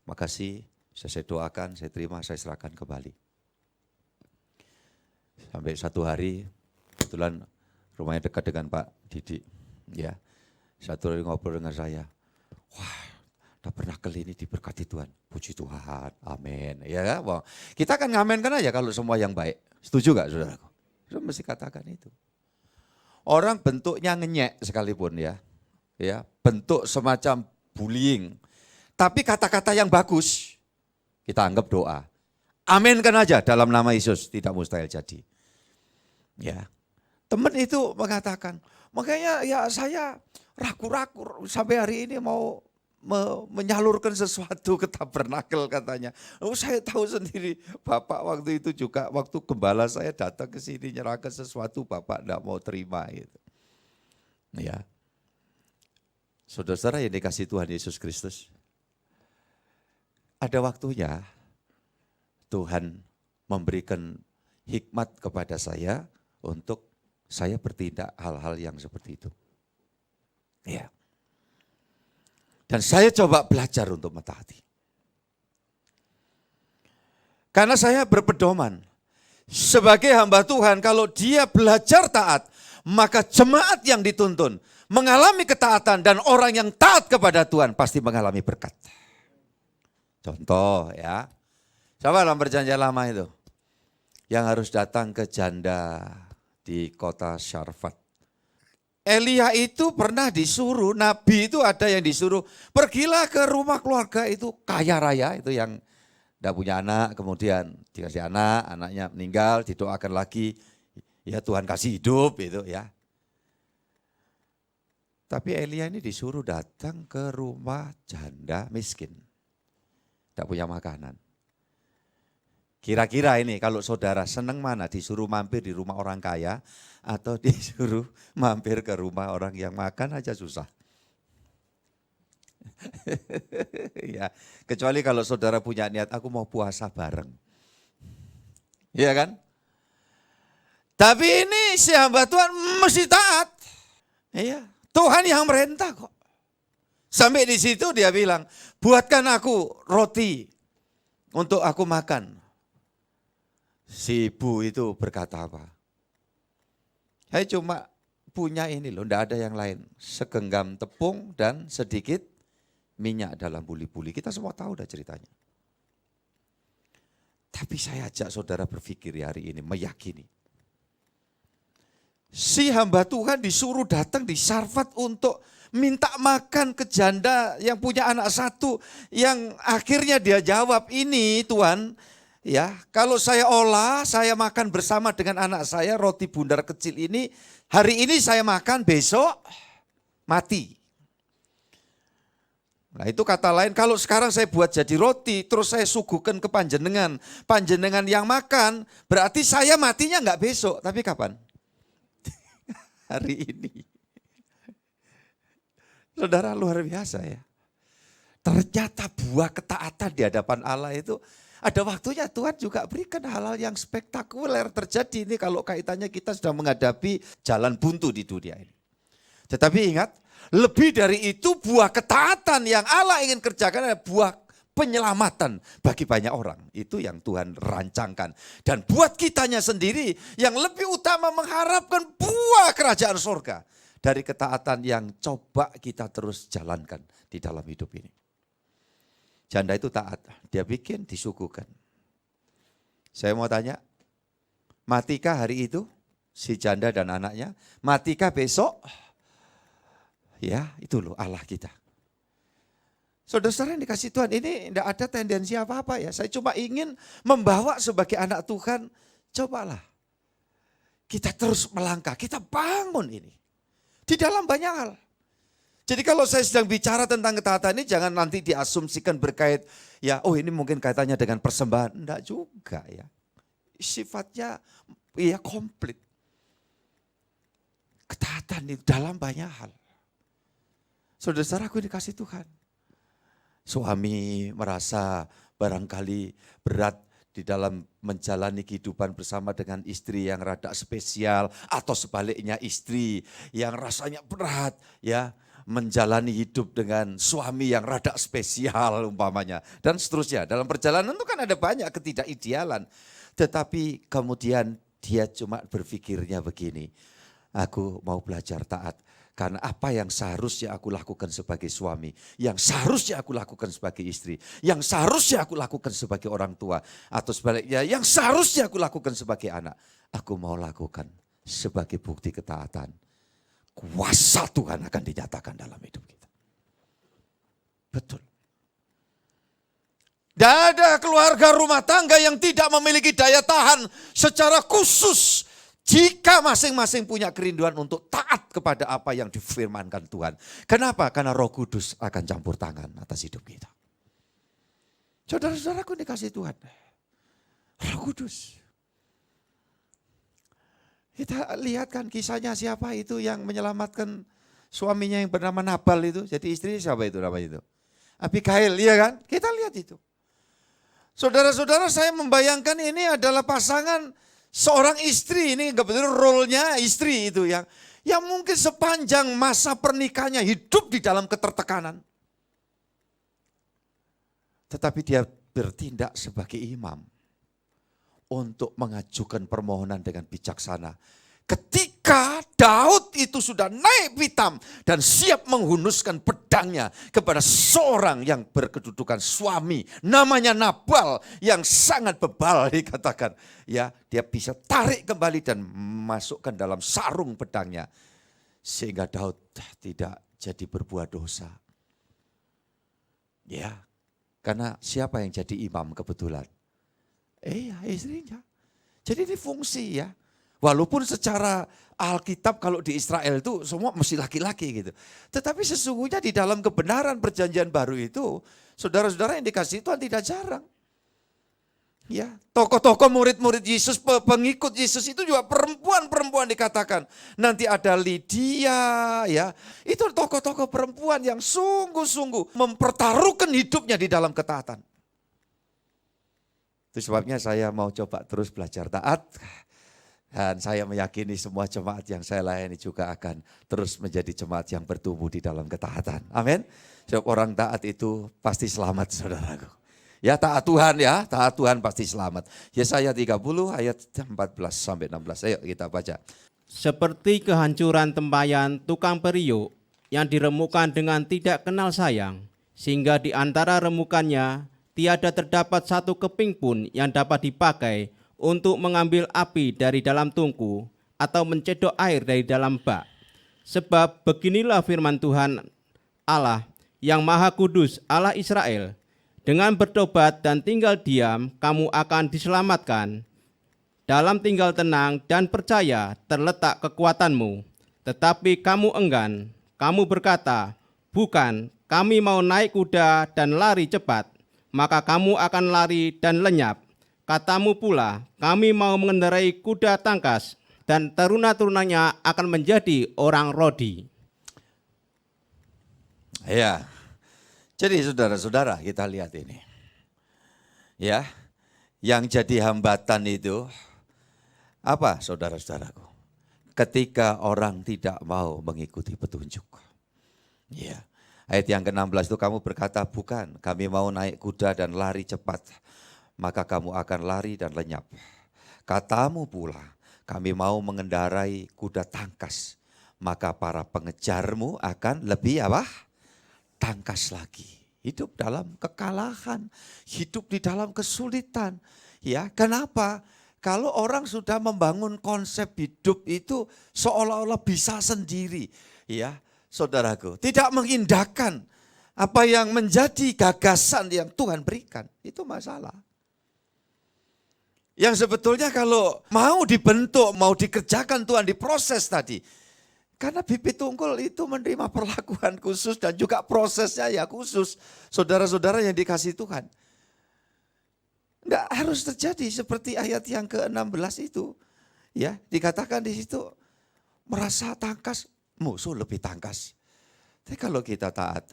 Speaker 3: Makasih, saya doakan, saya terima, saya serahkan kembali. Sampai satu hari, kebetulan rumahnya dekat dengan Pak Didi. Ya, satu hari ngobrol dengan saya. Wah, udah pernah kali ini diberkati Tuhan. Puji Tuhan, amin. Ya, wah, kita kan ngamenkan aja kalau semua yang baik. Setuju gak saudaraku? Saya mesti katakan itu. Orang bentuknya ngenyek sekalipun ya. Ya, bentuk semacam bullying. Tapi kata-kata yang bagus, kita anggap doa. Aminkan aja dalam nama Yesus, tidak mustahil jadi. Ya, teman itu mengatakan, makanya ya saya ragu-ragu sampai hari ini mau menyalurkan sesuatu ke tabernakel katanya. Oh, saya tahu sendiri Bapak waktu itu juga, waktu gembala saya datang ke sini nyerahkan sesuatu, Bapak enggak mau terima gitu. Ya, saudara-saudara yang dikasih Tuhan Yesus Kristus, ada waktunya Tuhan memberikan hikmat kepada saya untuk saya bertindak hal-hal yang seperti itu. Ya. Dan saya coba belajar untuk mentaati. Karena saya berpedoman, sebagai hamba Tuhan kalau dia belajar taat, maka jemaat yang dituntun mengalami ketaatan dan orang yang taat kepada Tuhan pasti mengalami berkat. Contoh ya, siapa dalam perjanjian lama itu yang harus datang ke janda di kota Syarfat? Elia itu pernah disuruh, nabi itu ada yang disuruh, pergilah ke rumah keluarga itu kaya raya, itu yang tidak punya anak, kemudian dikasih anak, anaknya meninggal, didoakan lagi, ya Tuhan kasih hidup itu ya. Tapi Elia ini disuruh datang ke rumah janda miskin, tidak punya makanan. Kira-kira ini kalau saudara senang mana, disuruh mampir di rumah orang kaya atau disuruh mampir ke rumah orang yang makan aja susah. Ya, kecuali kalau saudara punya niat, aku mau puasa bareng. Iya kan? Tapi ini si hamba Tuhan mesti taat. Iya, Tuhan yang merintah kok. Sampai di situ dia bilang, buatkan aku roti untuk aku makan. Si ibu itu berkata apa? Saya cuma punya ini loh, enggak ada yang lain. Segenggam tepung dan sedikit minyak dalam buli-buli. Kita semua tahu dah ceritanya. Tapi saya ajak saudara berpikir hari ini, meyakini. Si hamba Tuhan disuruh datang di Syarfat untuk minta makan ke janda yang punya anak satu. Yang akhirnya dia jawab, ini Tuhan, ya, kalau saya olah, saya makan bersama dengan anak saya roti bundar kecil ini. Hari ini saya makan, besok mati. Nah itu kata lain, kalau sekarang saya buat jadi roti, terus saya suguhkan ke panjenengan. Panjenengan yang makan, berarti saya matinya enggak besok, tapi kapan? Hari ini. Saudara luar biasa ya. Ternyata buah ketaatan di hadapan Allah itu ada waktunya Tuhan juga berikan hal-hal yang spektakuler terjadi ini kalau kaitannya kita sedang menghadapi jalan buntu di dunia ini. Tetapi ingat, lebih dari itu buah ketaatan yang Allah ingin kerjakan adalah buah penyelamatan bagi banyak orang. Itu yang Tuhan rancangkan. Dan buat kitanya sendiri yang lebih utama mengharapkan buah kerajaan surga dari ketaatan yang coba kita terus jalankan di dalam hidup ini. Janda itu taat, dia bikin, disuguhkan. Saya mau tanya, matikah hari itu si janda dan anaknya? Matikah besok? Ya, itu loh Allah kita. Saudara-saudara yang dikasih Tuhan, ini tidak ada tendensi apa-apa ya. Saya cuma ingin membawa sebagai anak Tuhan, cobalah. Kita terus melangkah, kita bangun ini. Di dalam banyak hal. Jadi kalau saya sedang bicara tentang ketaatan ini, jangan nanti diasumsikan berkait, ya oh ini mungkin kaitannya dengan persembahan. Enggak juga ya. Sifatnya ya komplit. Ketaatan itu dalam banyak hal. Saudara-saudaraku dikasih Tuhan. suami merasa barangkali berat di dalam menjalani kehidupan bersama dengan istri yang rada spesial, atau sebaliknya istri yang rasanya berat ya menjalani hidup dengan suami yang rada spesial umpamanya, dan seterusnya. Dalam perjalanan itu kan ada banyak ketidakidealan, tetapi kemudian dia cuma berpikirnya begini, aku mau belajar taat. Karena apa yang seharusnya aku lakukan sebagai suami, yang seharusnya aku lakukan sebagai istri, yang seharusnya aku lakukan sebagai orang tua, atau sebaliknya yang seharusnya aku lakukan sebagai anak, aku mau lakukan sebagai bukti ketaatan. Kuasa Tuhan akan dinyatakan dalam hidup kita. Betul. Tidak ada keluarga rumah tangga yang tidak memiliki daya tahan secara khusus. Jika masing-masing punya kerinduan untuk taat kepada apa yang difirmankan Tuhan. Kenapa? Karena Roh Kudus akan campur tangan atas hidup kita. Saudara-saudaraku dikasih Tuhan. Roh Kudus. Kita lihat kan kisahnya siapa itu yang menyelamatkan suaminya yang bernama Nabal itu. Jadi istrinya siapa itu namanya itu? Abigail, iya kan? Kita lihat itu. Saudara-saudara, saya membayangkan ini adalah pasangan seorang istri, ini kebetulan role-nya istri itu yang mungkin sepanjang masa pernikahannya hidup di dalam ketertekanan. Tetapi dia bertindak sebagai imam untuk mengajukan permohonan dengan bijaksana. Ketika Daud itu sudah naik pitam dan siap menghunuskan pedangnya kepada seorang yang berkedudukan suami, namanya Nabal, yang sangat bebal dikatakan. Ya, dia bisa tarik kembali dan masukkan dalam sarung pedangnya. Sehingga Daud tidak jadi berbuat dosa. Ya, karena siapa yang jadi imam kebetulan? Istrinya. Jadi ini fungsi ya. Walaupun secara Alkitab kalau di Israel itu semua mesti laki-laki gitu. Tetapi sesungguhnya di dalam kebenaran perjanjian baru itu, saudara-saudara yang dikasihi Tuhan tidak jarang. Ya, tokoh-tokoh murid-murid Yesus, pengikut Yesus itu juga perempuan-perempuan dikatakan. Nanti ada Lydia, ya. Itu tokoh-tokoh perempuan yang sungguh-sungguh mempertaruhkan hidupnya di dalam ketaatan. Itu sebabnya saya mau coba terus belajar taat. Dan saya meyakini semua jemaat yang saya layani juga akan terus menjadi jemaat yang bertumbuh di dalam ketaatan. Amin. Sebab orang taat itu pasti selamat, saudaraku. Ya, taat Tuhan pasti selamat. Yesaya 30 ayat 14 sampai 16. Ayo kita baca.
Speaker 4: Seperti kehancuran tempayan tukang periuk yang diremukkan dengan tidak kenal sayang, sehingga di antara remukannya tiada terdapat satu keping pun yang dapat dipakai untuk mengambil api dari dalam tungku atau mencedok air dari dalam bak. Sebab beginilah firman Tuhan Allah yang Maha Kudus, Allah Israel, dengan bertobat dan tinggal diam kamu akan diselamatkan. Dalam tinggal tenang dan percaya terletak kekuatanmu. Tetapi kamu enggan, kamu berkata, bukan, kami mau naik kuda dan lari cepat, maka kamu akan lari dan lenyap. Katamu pula, kami mau mengendarai kuda tangkas dan teruna-turunanya akan menjadi orang rodi.
Speaker 3: Ya, jadi saudara-saudara kita lihat ini. Ya, yang jadi hambatan itu apa saudara-saudaraku? Ketika orang tidak mau mengikuti petunjuk. Ya, ayat yang ke-16 itu kamu berkata, bukan, kami mau naik kuda dan lari cepat, maka kamu akan lari dan lenyap. Katamu pula, kami mau mengendarai kuda tangkas, maka para pengejarmu akan lebih apa? Tangkas lagi. Hidup dalam kekalahan, hidup di dalam kesulitan. Ya, kenapa? Kalau orang sudah membangun konsep hidup itu seolah-olah bisa sendiri, ya, saudaraku, tidak mengindahkan apa yang menjadi gagasan yang Tuhan berikan, itu masalah. Yang sebetulnya kalau mau dibentuk, mau dikerjakan Tuhan, diproses tadi. Karena bibit unggul itu menerima perlakuan khusus dan juga prosesnya ya khusus. Saudara-saudara yang dikasihi Tuhan. Enggak harus terjadi seperti ayat yang ke-16 itu. Ya, dikatakan di situ merasa tangkas, musuh lebih tangkas. Tapi kalau kita taat,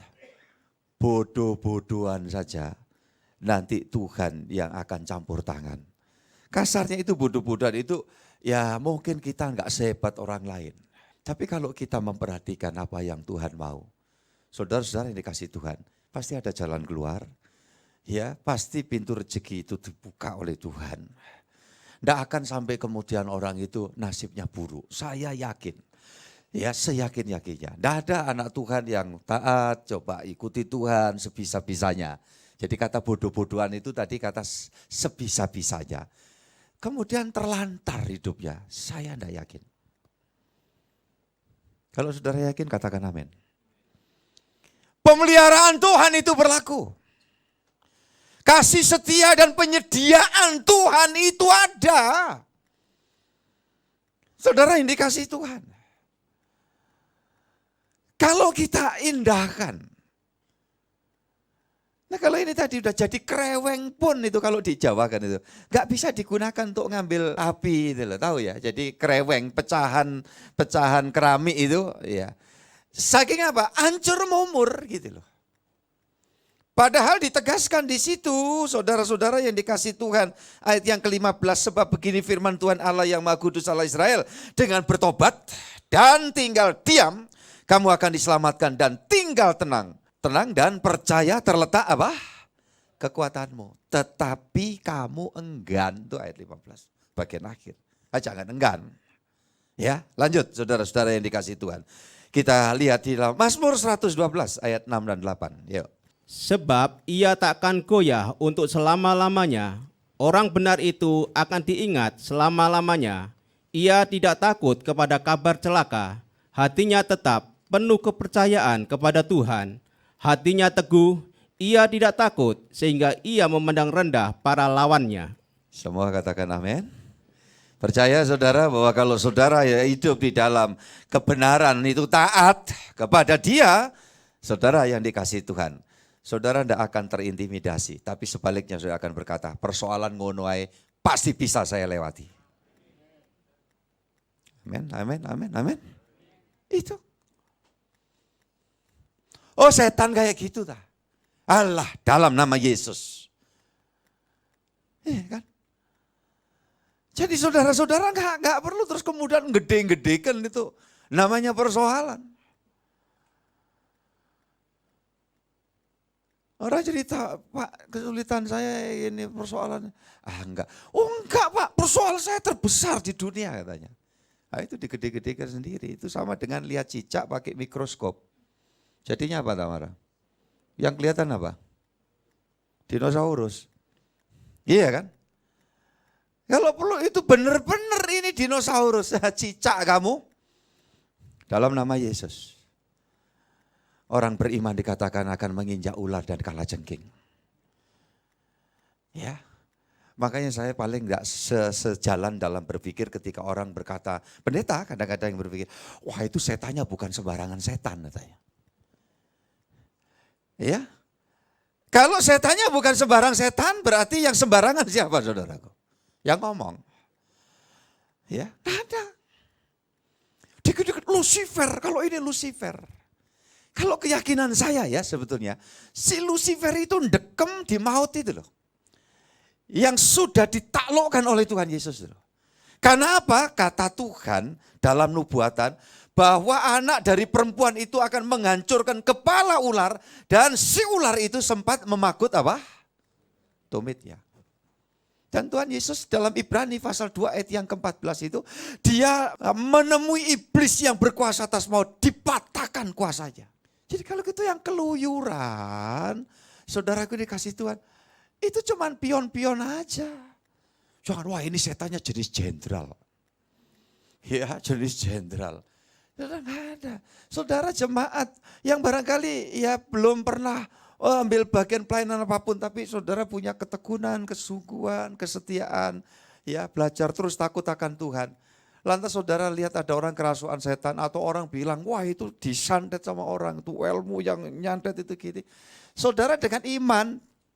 Speaker 3: bodoh-bodohan saja, nanti Tuhan yang akan campur tangan. Kasarnya itu bodoh-bodohan itu ya mungkin kita nggak sehebat orang lain. Tapi kalau kita memperhatikan apa yang Tuhan mau, saudara-saudara yang dikasih Tuhan, pasti ada jalan keluar. Ya, pasti pintu rezeki itu dibuka oleh Tuhan. Tidak akan sampai kemudian orang itu nasibnya buruk. Saya yakin. Ya, seyakin-yakinnya. Tidak ada anak Tuhan yang taat, coba ikuti Tuhan sebisa-bisanya. Jadi kata bodoh-bodohan itu tadi kata sebisa-bisanya. Kemudian terlantar hidupnya. Saya tidak yakin. Kalau saudara yakin katakan amin. Pemeliharaan Tuhan itu berlaku. Kasih setia dan penyediaan Tuhan itu ada. Saudara yang dikasih Tuhan. Kalau kita indahkan. Nah kalau ini tadi udah jadi kreweng pun itu kalau di Jawa kan itu. Gak bisa digunakan untuk ngambil api itu loh, tahu ya. Jadi kreweng, pecahan keramik itu ya. Saking apa? Hancur mumur gitu loh. Padahal ditegaskan di situ, saudara-saudara yang dikasih Tuhan. Ayat yang ke-15, sebab begini firman Tuhan Allah yang Maha Kudus Allah Israel. Dengan bertobat dan tinggal diam, kamu akan diselamatkan dan tinggal tenang. Tenang dan percaya terletak apa? Kekuatanmu. Tetapi kamu enggan, itu ayat 15, bagian akhir. Jangan enggan. Ya, lanjut saudara-saudara yang dikasih Tuhan. Kita lihat di dalam Mazmur 112 ayat 6 dan 8. Yuk.
Speaker 4: Sebab ia takkan goyah untuk selama-lamanya. Orang benar itu akan diingat selama-lamanya. Ia tidak takut kepada kabar celaka. Hatinya tetap penuh kepercayaan kepada Tuhan. Hatinya teguh, ia tidak takut sehingga ia memandang rendah para lawannya.
Speaker 3: Semua katakan amin. Percaya saudara bahwa kalau saudara ya hidup di dalam kebenaran itu taat kepada Dia, saudara yang dikasih Tuhan. Saudara tidak akan terintimidasi, tapi sebaliknya saudara akan berkata, persoalan ngono ae pasti bisa saya lewati. Amin, amin, amin, amin. Itu. Oh setan kayak gitu ta. Allah dalam nama Yesus. Iya kan? Jadi saudara-saudara nggak perlu terus kemudian gede-gedekan itu namanya persoalan. Orang cerita, Pak kesulitan saya ini persoalan. Enggak. Oh enggak Pak, persoalan saya terbesar di dunia katanya. Nah, itu digede-gedekan sendiri. Itu sama dengan lihat cicak pakai mikroskop. Jadinya apa Tamara? Yang kelihatan apa? Dinosaurus. Iya kan? Kalau perlu itu benar-benar ini dinosaurus. Cicak kamu. Dalam nama Yesus. Orang beriman dikatakan akan menginjak ular dan kalajengking. Ya, makanya saya paling enggak sejalan dalam berpikir ketika orang berkata, pendeta kadang-kadang yang berpikir, wah itu setannya bukan sembarangan setan katanya. Ya, kalau setannya bukan sembarang setan berarti yang sembarangan siapa saudaraku? Yang ngomong. Ya, ada. Dikit-dikit Lucifer, kalau ini Lucifer. Kalau keyakinan saya ya sebetulnya, si Lucifer itu ndekem di maut itu loh. Yang sudah ditaklukkan oleh Tuhan Yesus loh. Karena apa? Kata Tuhan dalam nubuatan, bahwa anak dari perempuan itu akan menghancurkan kepala ular. Dan si ular itu sempat memakut apa? Tumitnya. Dan Tuhan Yesus dalam Ibrani pasal 2 ayat yang ke-14 itu, dia menemui iblis yang berkuasa atas maut, dipatahkan kuasanya. Jadi kalau gitu yang keluyuran, saudaraku dikasih Tuhan, itu cuman pion-pion aja. Jangan, wah ini setannya jenis jenderal. Ya jenis jenderal. Saudara nggak ada. Saudara jemaat yang barangkali ya belum pernah ambil bagian pelayanan apapun, tapi saudara punya ketekunan, kesungguhan, kesetiaan, ya belajar terus takut akan Tuhan. Lantas saudara lihat ada orang kerasukan setan atau orang bilang, wah itu disantet sama orang, itu ilmu yang nyantet itu gitu. Saudara dengan iman,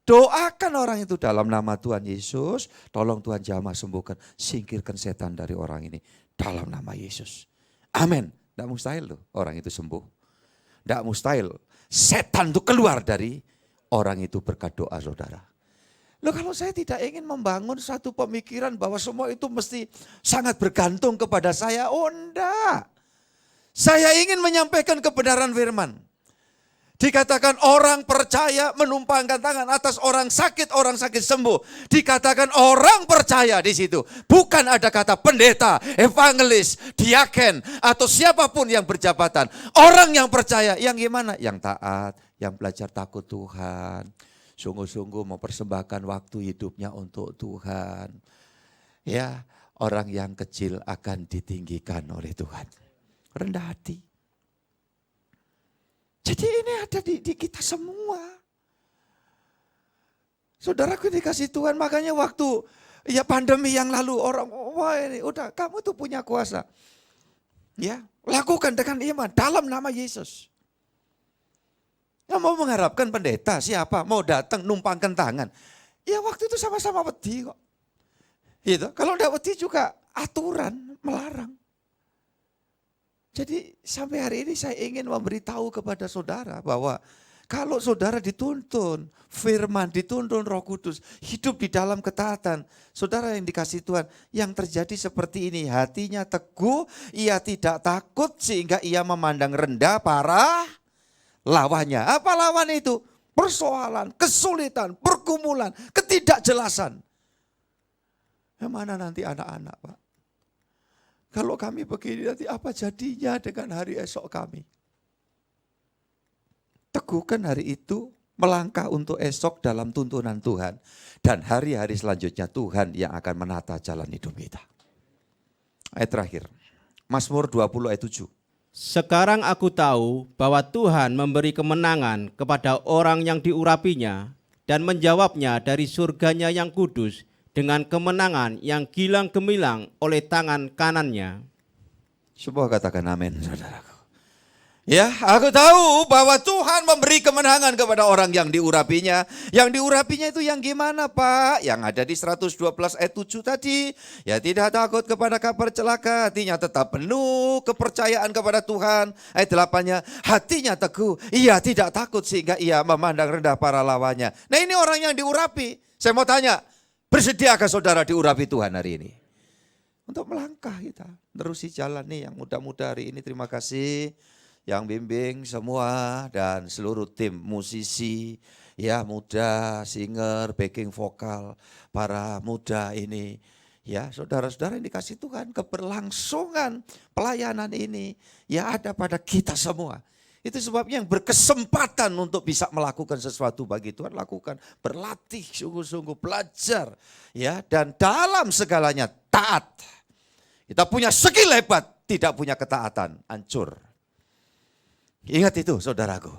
Speaker 3: doakan orang itu dalam nama Tuhan Yesus, tolong Tuhan jamah sembuhkan, singkirkan setan dari orang ini dalam nama Yesus. Amin. Tidak mustahil loh orang itu sembuh. Tidak mustahil. setan itu keluar dari orang itu berkat doa saudara. Loh, kalau saya tidak ingin membangun satu pemikiran bahwa semua itu mesti sangat bergantung kepada saya. Oh enggak. Saya ingin menyampaikan kebenaran firman. Dikatakan orang percaya menumpangkan tangan atas orang sakit sembuh. Dikatakan orang percaya di situ. Bukan ada kata pendeta, evangelis, diaken, atau siapapun yang berjabatan. Orang yang percaya, yang gimana? Yang taat, yang belajar takut Tuhan. Sungguh-sungguh mempersembahkan waktu hidupnya untuk Tuhan. Ya, orang yang kecil akan ditinggikan oleh Tuhan. Rendah hati. Jadi ini ada di kita semua. Saudaraku dikasih Tuhan, makanya waktu ya pandemi yang lalu orang, wah ini udah kamu tuh punya kuasa. Ya, lakukan dengan iman dalam nama Yesus. Yang mau mengharapkan pendeta siapa, mau datang numpangkan tangan. Ya waktu itu sama-sama wedi kok. Gitu. Kalau enggak wedi juga aturan melarang. Jadi sampai hari ini saya ingin memberitahu kepada saudara bahwa kalau saudara dituntun firman, dituntun Roh Kudus, hidup di dalam ketaatan, saudara yang dikasih Tuhan, yang terjadi seperti ini, hatinya teguh, ia tidak takut sehingga ia memandang rendah para lawannya. Apa lawan itu? Persoalan, kesulitan, pergumulan, ketidakjelasan. Yang mana nanti anak-anak Pak? Kalau kami begini nanti apa jadinya dengan hari esok kami? Teguhkan hari itu, melangkah untuk esok dalam tuntunan Tuhan. Dan hari-hari selanjutnya Tuhan yang akan menata jalan hidup kita. Ayat terakhir, Mazmur 20 ayat 7.
Speaker 4: Sekarang aku tahu bahwa Tuhan memberi kemenangan kepada orang yang diurapinya dan menjawabnya dari surganya yang kudus dengan kemenangan yang gilang gemilang oleh tangan kanannya.
Speaker 3: Semua katakan amin, saudaraku. Ya, aku tahu bahwa Tuhan memberi kemenangan kepada orang yang diurapinya. Yang diurapinya itu yang gimana Pak? Yang ada di 112 ayat 7 tadi. Ya tidak takut kepada kabar celaka, hatinya tetap penuh kepercayaan kepada Tuhan. Ayat 8-nya, hatinya teguh, ia tidak takut sehingga ia memandang rendah para lawannya. Nah ini orang yang diurapi. Saya mau tanya, bersediakah saudara diurapi Tuhan hari ini? Untuk melangkah kita, terusi jalan nih yang muda-muda hari ini. Terima kasih yang bimbing semua dan seluruh tim musisi, ya muda, singer, backing vokal, para muda ini. Ya saudara-saudara yang dikasih Tuhan, keberlangsungan pelayanan ini ya ada pada kita semua. Itu sebabnya yang berkesempatan untuk bisa melakukan sesuatu bagi Tuhan, lakukan. Berlatih sungguh-sungguh, belajar. Ya, dan dalam segalanya taat. Kita punya skill hebat, tidak punya ketaatan, hancur. Ingat itu saudaraku.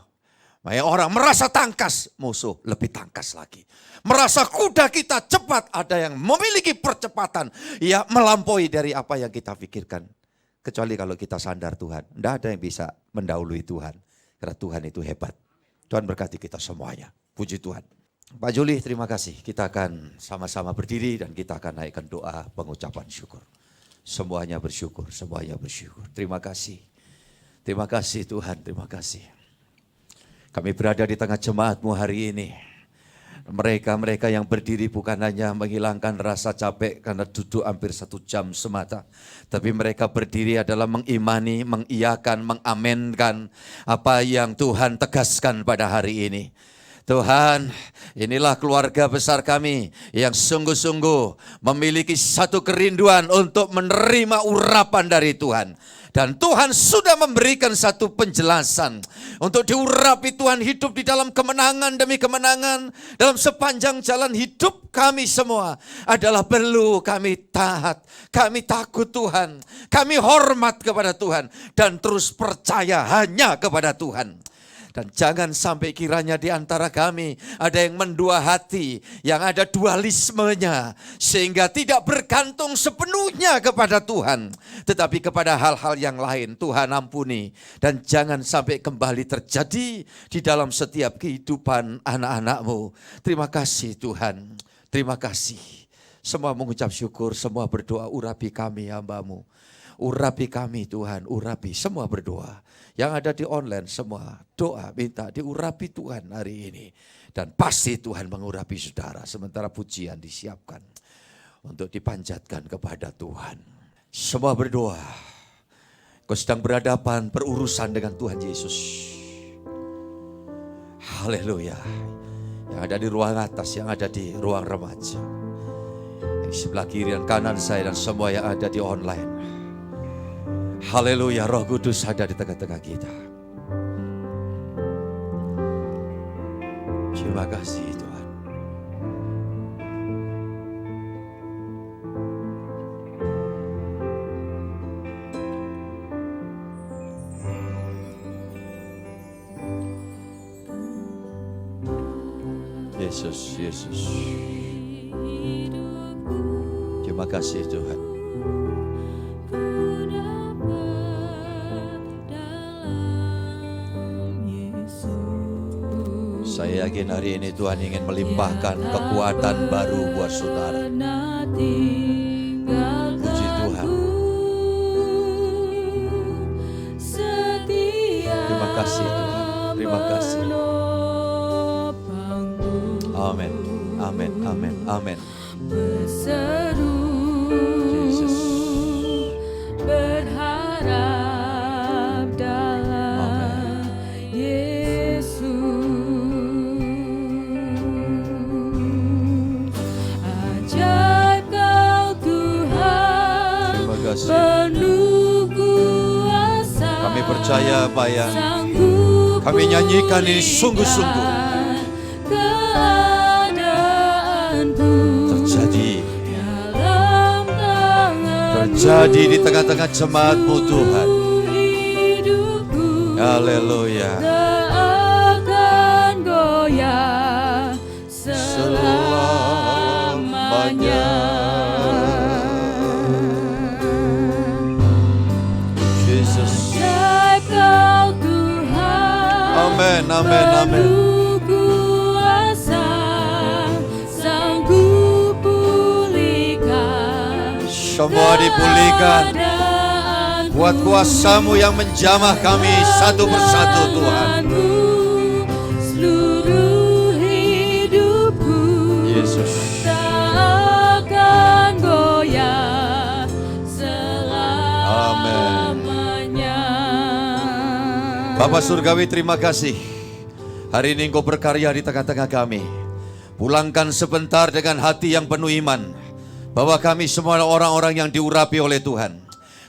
Speaker 3: Makanya orang merasa tangkas, musuh lebih tangkas lagi. Merasa kuda kita cepat, ada yang memiliki percepatan. Ya melampaui dari apa yang kita pikirkan. Kecuali kalau kita sandar Tuhan. Tidak ada yang bisa mendahului Tuhan. Karena Tuhan itu hebat. Tuhan berkati kita semuanya. Puji Tuhan. Pak Juli terima kasih. Kita akan sama-sama berdiri dan kita akan naikkan doa pengucapan syukur. Semuanya bersyukur, semuanya bersyukur. Terima kasih. Terima kasih Tuhan, terima kasih. Kami berada di tengah jemaat-Mu hari ini. Mereka-mereka yang berdiri bukan hanya menghilangkan rasa capek karena duduk hampir 1 jam semata. Tapi mereka berdiri adalah mengimani, mengiyakan, mengamenkan apa yang Tuhan tegaskan pada hari ini. Tuhan, inilah keluarga besar kami yang sungguh-sungguh memiliki satu kerinduan untuk menerima urapan dari Tuhan. Dan Tuhan sudah memberikan satu penjelasan untuk diurapi Tuhan hidup di dalam kemenangan demi kemenangan. Dalam sepanjang jalan hidup kami semua adalah perlu kami taat, kami takut Tuhan, kami hormat kepada Tuhan dan terus percaya hanya kepada Tuhan. Dan jangan sampai kiranya di antara kami ada yang mendua hati, yang ada dualismenya. Sehingga tidak bergantung sepenuhnya kepada Tuhan. Tetapi kepada hal-hal yang lain Tuhan ampuni. Dan jangan sampai kembali terjadi di dalam setiap kehidupan anak-anak-Mu. Terima kasih Tuhan, terima kasih. Semua mengucap syukur, semua berdoa urapi kami hamba-Mu. Urapi kami Tuhan, urapi. Semua berdoa. Yang ada di online semua doa minta diurapi Tuhan hari ini. Dan pasti Tuhan mengurapi saudara. Sementara pujian disiapkan untuk dipanjatkan kepada Tuhan. Semua berdoa. Kau sedang berhadapan, berurusan dengan Tuhan Yesus. Haleluya. Yang ada di ruang atas, yang ada di ruang remaja. Di sebelah kiri dan kanan saya dan semua yang ada di online. Haleluya, Roh Kudus ada di tengah-tengah kita. Terima kasih Tuhan. Yesus, Yesus. Terima kasih Tuhan. Saya yakin hari ini Tuhan ingin melimpahkan kekuatan baru buat saudara. Puji Tuhan. Terima kasih Tuhan. Terima kasih. Amin. Amin. Amin. Amin. Yesus.
Speaker 1: Berharap dalam Yesus. Ajaib Kau Tuhan,
Speaker 3: Terima kasih.
Speaker 1: penuh kuasa.
Speaker 3: Kami percaya Pak ya.
Speaker 1: Sanggup
Speaker 3: Kami nyanyikan ini sungguh-sungguh. Terjadi di tengah-tengah jemaat-Mu Tuhan. Haleluya.
Speaker 1: Akan goyah selamanya.
Speaker 3: Yesus.
Speaker 1: Ajaib Kau Tuhan,
Speaker 3: Amin, amin, amin.
Speaker 1: penuh kuasa, sanggup pulihkan
Speaker 3: Semua dipulihkan. Buat kuasa-Mu yang menjamah kami satu persatu Tuhan.
Speaker 1: Seluruh hidupku
Speaker 3: Yesus.
Speaker 1: tak akan goyah selamanya.
Speaker 3: Bapa Surgawi, terima kasih. Hari ini Engkau berkarya di tengah-tengah kami. Pulangkan sebentar dengan hati yang penuh iman. Bahwa kami semua orang-orang yang diurapi oleh Tuhan.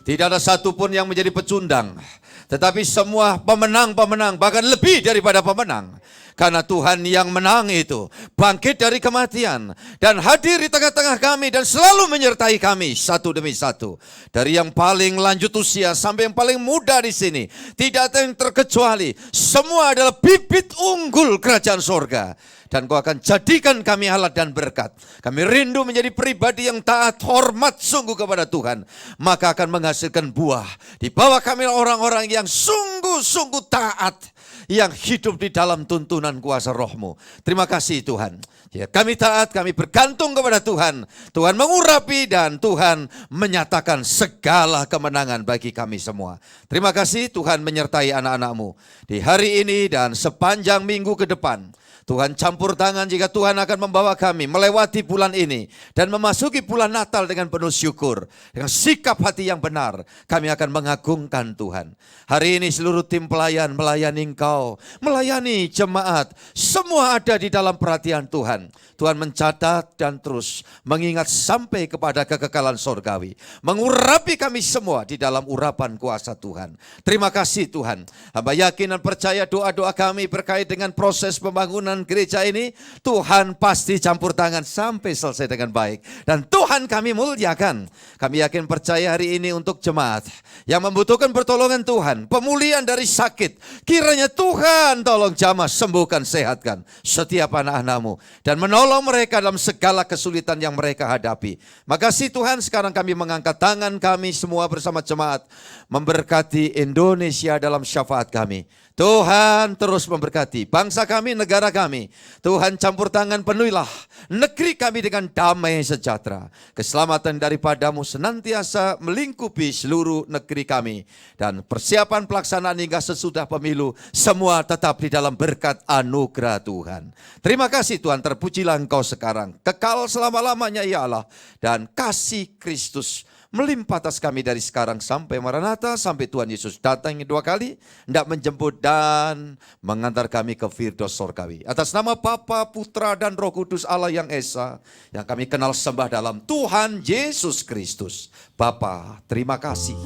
Speaker 3: Tidak ada satupun yang menjadi pecundang. Tetapi semua pemenang-pemenang, bahkan lebih daripada pemenang. Karena Tuhan yang menang itu bangkit dari kematian dan hadir di tengah-tengah kami dan selalu menyertai kami satu demi satu. Dari yang paling lanjut usia sampai yang paling muda di sini, tidak ada yang terkecuali. Semua adalah bibit unggul kerajaan sorga. Dan Kau akan jadikan kami alat dan berkat. Kami rindu menjadi pribadi yang taat, hormat sungguh kepada Tuhan. Maka akan menghasilkan buah. Di bawah kami orang-orang yang sungguh-sungguh taat. Yang hidup di dalam tuntunan kuasa Roh-Mu. Terima kasih Tuhan. Ya, kami taat, kami bergantung kepada Tuhan. Tuhan mengurapi dan Tuhan menyatakan segala kemenangan bagi kami semua. Terima kasih Tuhan menyertai anak-anak-Mu. Di hari ini dan sepanjang minggu ke depan. Tuhan campur tangan jika Tuhan akan membawa kami melewati bulan ini. Dan memasuki bulan Natal dengan penuh syukur. Dengan sikap hati yang benar. Kami akan mengagungkan Tuhan. Hari ini seluruh tim pelayan melayani Engkau. Melayani jemaat. Semua ada di dalam perhatian Tuhan. Tuhan mencatat dan terus mengingat sampai kepada kekekalan sorgawi. Mengurapi kami semua di dalam urapan kuasa Tuhan. Terima kasih Tuhan. Hamba yakin dan percaya doa-doa kami berkait dengan proses pembangunan gereja ini, Tuhan pasti campur tangan sampai selesai dengan baik. Dan Tuhan kami muliakan. Kami yakin percaya hari ini untuk jemaat yang membutuhkan pertolongan Tuhan, pemulihan dari sakit. Kiranya Tuhan tolong jamah, sembuhkan, sehatkan setiap anak-anak-Mu. Dan menolong mereka dalam segala kesulitan yang mereka hadapi. Makasih Tuhan, sekarang kami mengangkat tangan kami semua bersama jemaat. Memberkati Indonesia dalam syafaat kami. Tuhan terus memberkati bangsa kami, negara kami. Tuhan campur tangan penuhilah negeri kami dengan damai sejahtera. Keselamatan daripadamu senantiasa melingkupi seluruh negeri kami. Dan persiapan pelaksanaan hingga sesudah pemilu, semua tetap di dalam berkat anugerah Tuhan. Terima kasih Tuhan, terpujilah Engkau sekarang. Kekal selama-lamanya ya Allah. Dan kasih Kristus melimpah atas kami dari sekarang sampai Maranatha, sampai Tuhan Yesus datang dua kali, hendak menjemput dan mengantar kami ke Firdaus Sorgawi. Atas nama Bapa, Putra, dan Roh Kudus Allah yang Esa, yang kami kenal sembah dalam Tuhan Yesus Kristus. Bapa, terima kasih.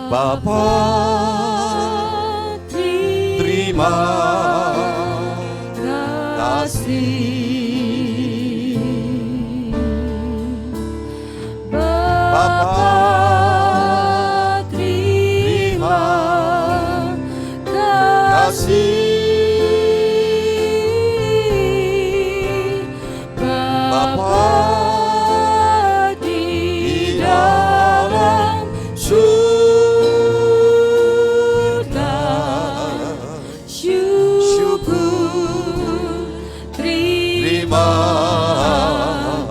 Speaker 3: Bapa, terima kasih. Bapa, terima kasih. Bapa di dalam surga, syukur terima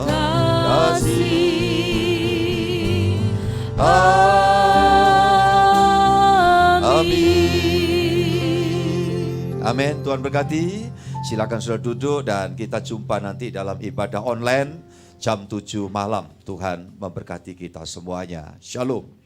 Speaker 3: kasih. Amin. Tuhan berkati. Silakan sudah duduk dan kita jumpa nanti dalam ibadah online jam 7 malam. Tuhan memberkati kita semuanya. Shalom.